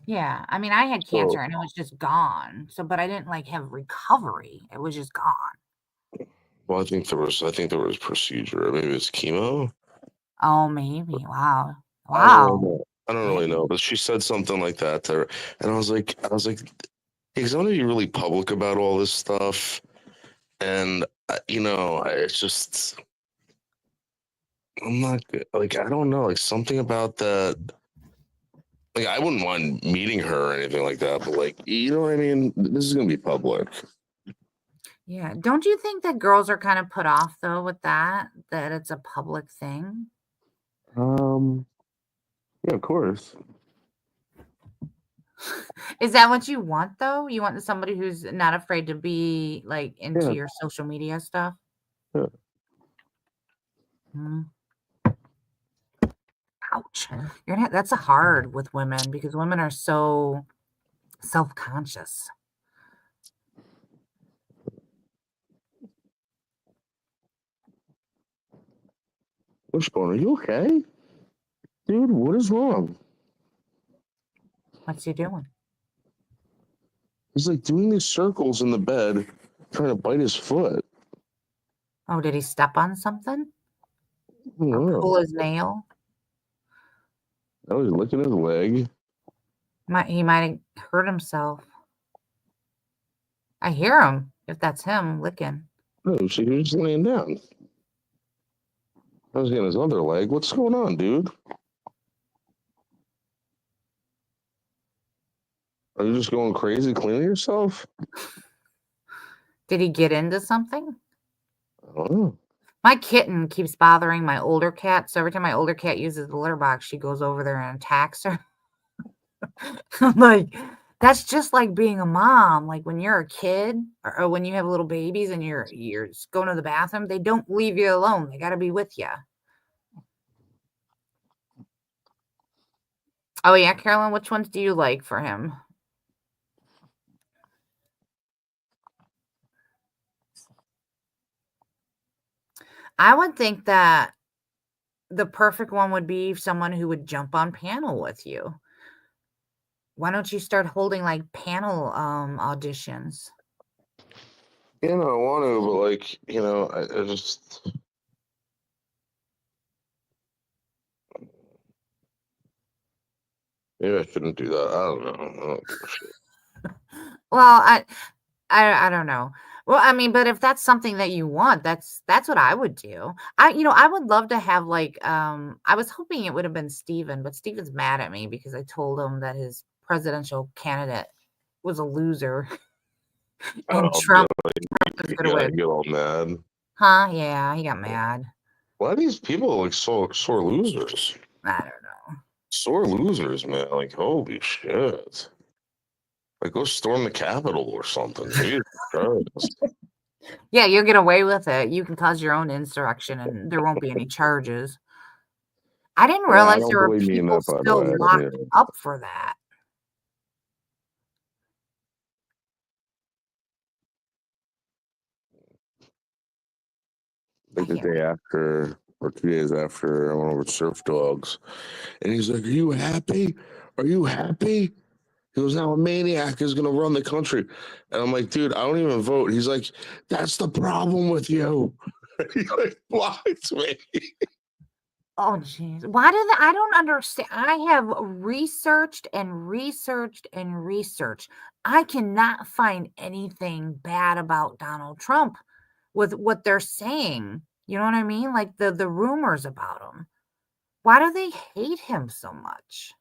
Yeah, I mean, I had So- cancer and it was just gone. So, but I didn't like have recovery. It was just gone. Well, I think there was procedure. Maybe it's chemo. Oh, maybe. Wow. I don't really Wow. know. I don't really know, but she said something like that to her, and I was like, because I'm gonna be really public about all this stuff, and it's just I'm not good. Like I don't know, like something about that. Like I wouldn't mind meeting her or anything like that, but like you know what I mean. This is gonna be public. Yeah. Don't you think that girls are kind of put off though with that it's a public thing? Yeah, of course. Is that what you want though? You want somebody who's not afraid to be like into Yeah. your social media stuff? Yeah. Hmm. Ouch. That's a hard with women because women are so self-conscious. Wishbone, are you okay? Dude, what is wrong? What's he doing? He's like doing these circles in the bed, trying to bite his foot. Oh, did he step on something? I don't Or know. pull his nail? Oh, he's licking his leg. He might have hurt himself. I hear him, if that's him licking. No, he was just laying down. I was getting his other leg. What's going on, dude? Are you just going crazy cleaning yourself? Did he get into something? I don't know. My kitten keeps bothering my older cat. So every time my older cat uses the litter box, she goes over there and attacks her. I'm like, that's just like being a mom. Like when you're a kid or when you have little babies and you're just going to the bathroom, they don't leave you alone. They got to be with you. Oh, yeah, Carolyn, which ones do you like for him? I would think that the perfect one would be someone who would jump on panel with you. Why don't you start holding like panel auditions? I want to, but like, I just. Maybe I shouldn't do that. I don't know. I don't give a shit. Well, I don't know. Well, I mean, but if that's something that you want, that's what I would do. I would love to have like I was hoping it would have been Steven, but Steven's mad at me because I told him that his presidential candidate was a loser. And Oh, Trump is You gonna gotta win. get all mad. Huh? Yeah, he got mad. Why are these people like sore losers? I don't know. Sore losers, man. Like, holy shit. Like, go storm the Capitol or something. Jesus Christ. Yeah, you'll get away with it. You can cause your own insurrection and there won't be any charges. I didn't I realize don't there were really mean people that, by the still way. locked up for that. Like the day after or 2 days after I went over to Surf Dogs. And he's like, Are you happy? Are you happy? He goes, Now a maniac is gonna run the country. And I'm like, dude, I don't even vote. He's like, That's the problem with you. He like blinds me. Oh, jeez. Why do I don't understand. I have researched and researched and researched I cannot find anything bad about Donald Trump with what they're saying. You know what I mean? Like the rumors about him. Why do they hate him so much?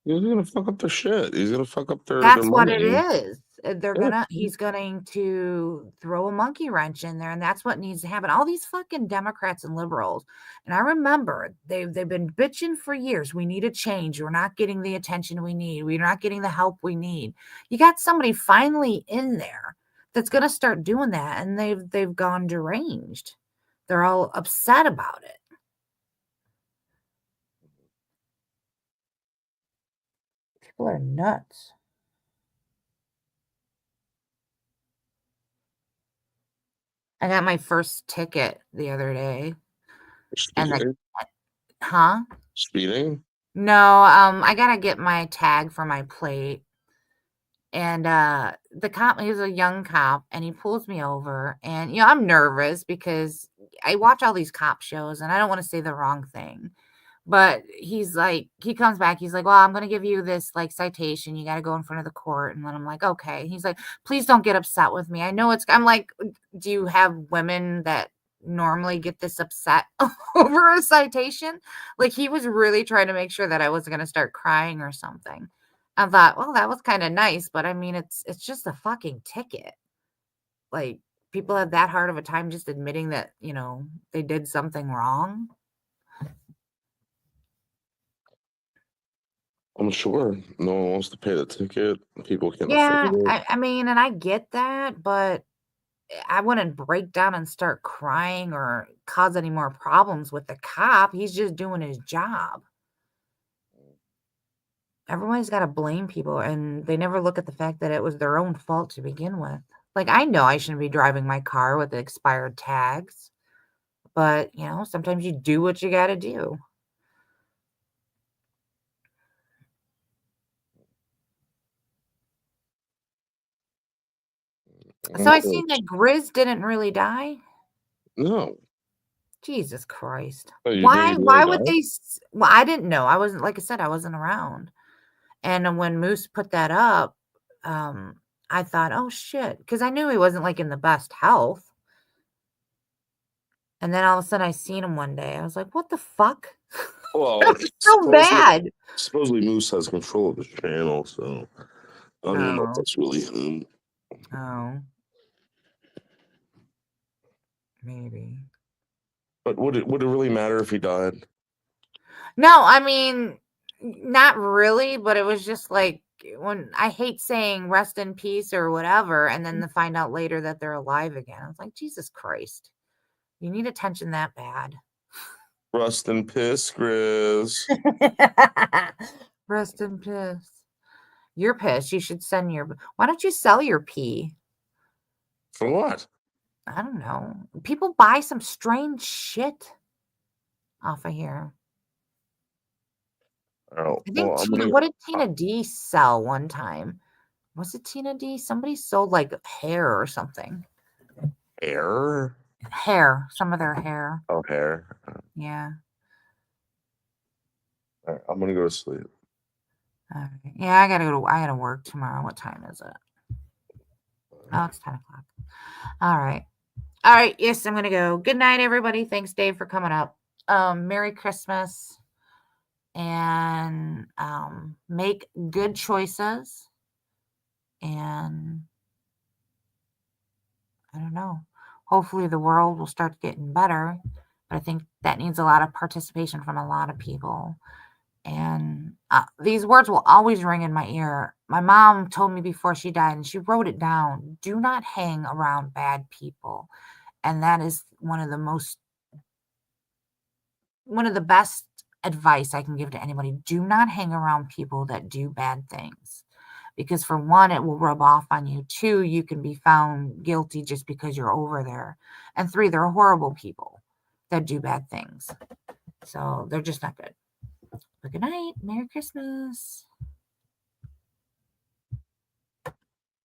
He's gonna fuck up their shit. He's gonna fuck up their That's what it money. is. He's going to throw a monkey wrench in there, and that's what needs to happen. All these fucking Democrats and liberals. And I remember they've been bitching for years. We need a change. We're not getting the attention we need. We're not getting the help we need. You got somebody finally in there that's going to start doing that, and they've gone deranged. They're all upset about it. People are nuts. I got my first ticket the other day. And Speeding? Huh? Speeding? No, I gotta get my tag for my plate. And the cop, he was a young cop, and he pulls me over. And I'm nervous because I watch all these cop shows and I don't want to say the wrong thing. But he's like, he comes back, he's like, well, I'm gonna give you this like citation. You gotta go in front of the court. And then I'm like, okay. He's like, please don't get upset with me. I know I'm like, do you have women that normally get this upset over a citation? Like, he was really trying to make sure that I wasn't gonna start crying or something. I thought, well, that was kind of nice, but I mean, it's just a fucking ticket. Like, people have that hard of a time just admitting that, they did something wrong. I'm sure no one wants to pay the ticket. People can't Yeah, afford it. I mean, and I get that, but I wouldn't break down and start crying or cause any more problems with the cop. He's just doing his job. Everybody's got to blame people, and they never look at the fact that it was their own fault to begin with. Like, I know I shouldn't be driving my car with expired tags, but, sometimes you do what you got to do. So I seen that Grizz didn't really die. No. Jesus Christ. Oh, you Why didn't really would die? they well, I didn't know. I wasn't, like I said, I wasn't around. And when Moose put that up, I thought, oh shit, because I knew he wasn't like in the best health. And then all of a sudden I seen him one day. I was like, what the fuck? Well, That's so bad. Supposedly Moose has control of his channel, so I don't even know if that's really him. Oh. Maybe. But would it really matter if he died? No, I mean, not really, but it was just like, when I hate saying rest in peace or whatever, and then to find out later that they're alive again. I was like, Jesus Christ. You need attention that bad. Rust and piss, Grizz. Rest in peace. You're pissed. You should send why don't you sell your pee? For what? I don't know. People buy some strange shit off of here. Oh, I think what did Tina D sell one time? Was it Tina D? Somebody sold like hair or something. Hair? Hair. Some of their hair. Oh, hair. Yeah. All right, I'm gonna go to sleep. All right. Yeah, I gotta work tomorrow. What time is it? Oh, it's 10 o'clock. All right. All right. Yes, I'm gonna go. Good night, everybody. Thanks, Dave, for coming up. Merry Christmas. And make good choices. And I don't know. Hopefully the world will start getting better. But I think that needs a lot of participation from a lot of people. And these words will always ring in my ear. My mom told me before she died, and she wrote it down, do not hang around bad people. And that is one of the best advice I can give to anybody. Do not hang around people that do bad things. Because for one, it will rub off on you. Two, you can be found guilty just because you're over there. And three, there are horrible people that do bad things. So they're just not good. But good night. Merry Christmas.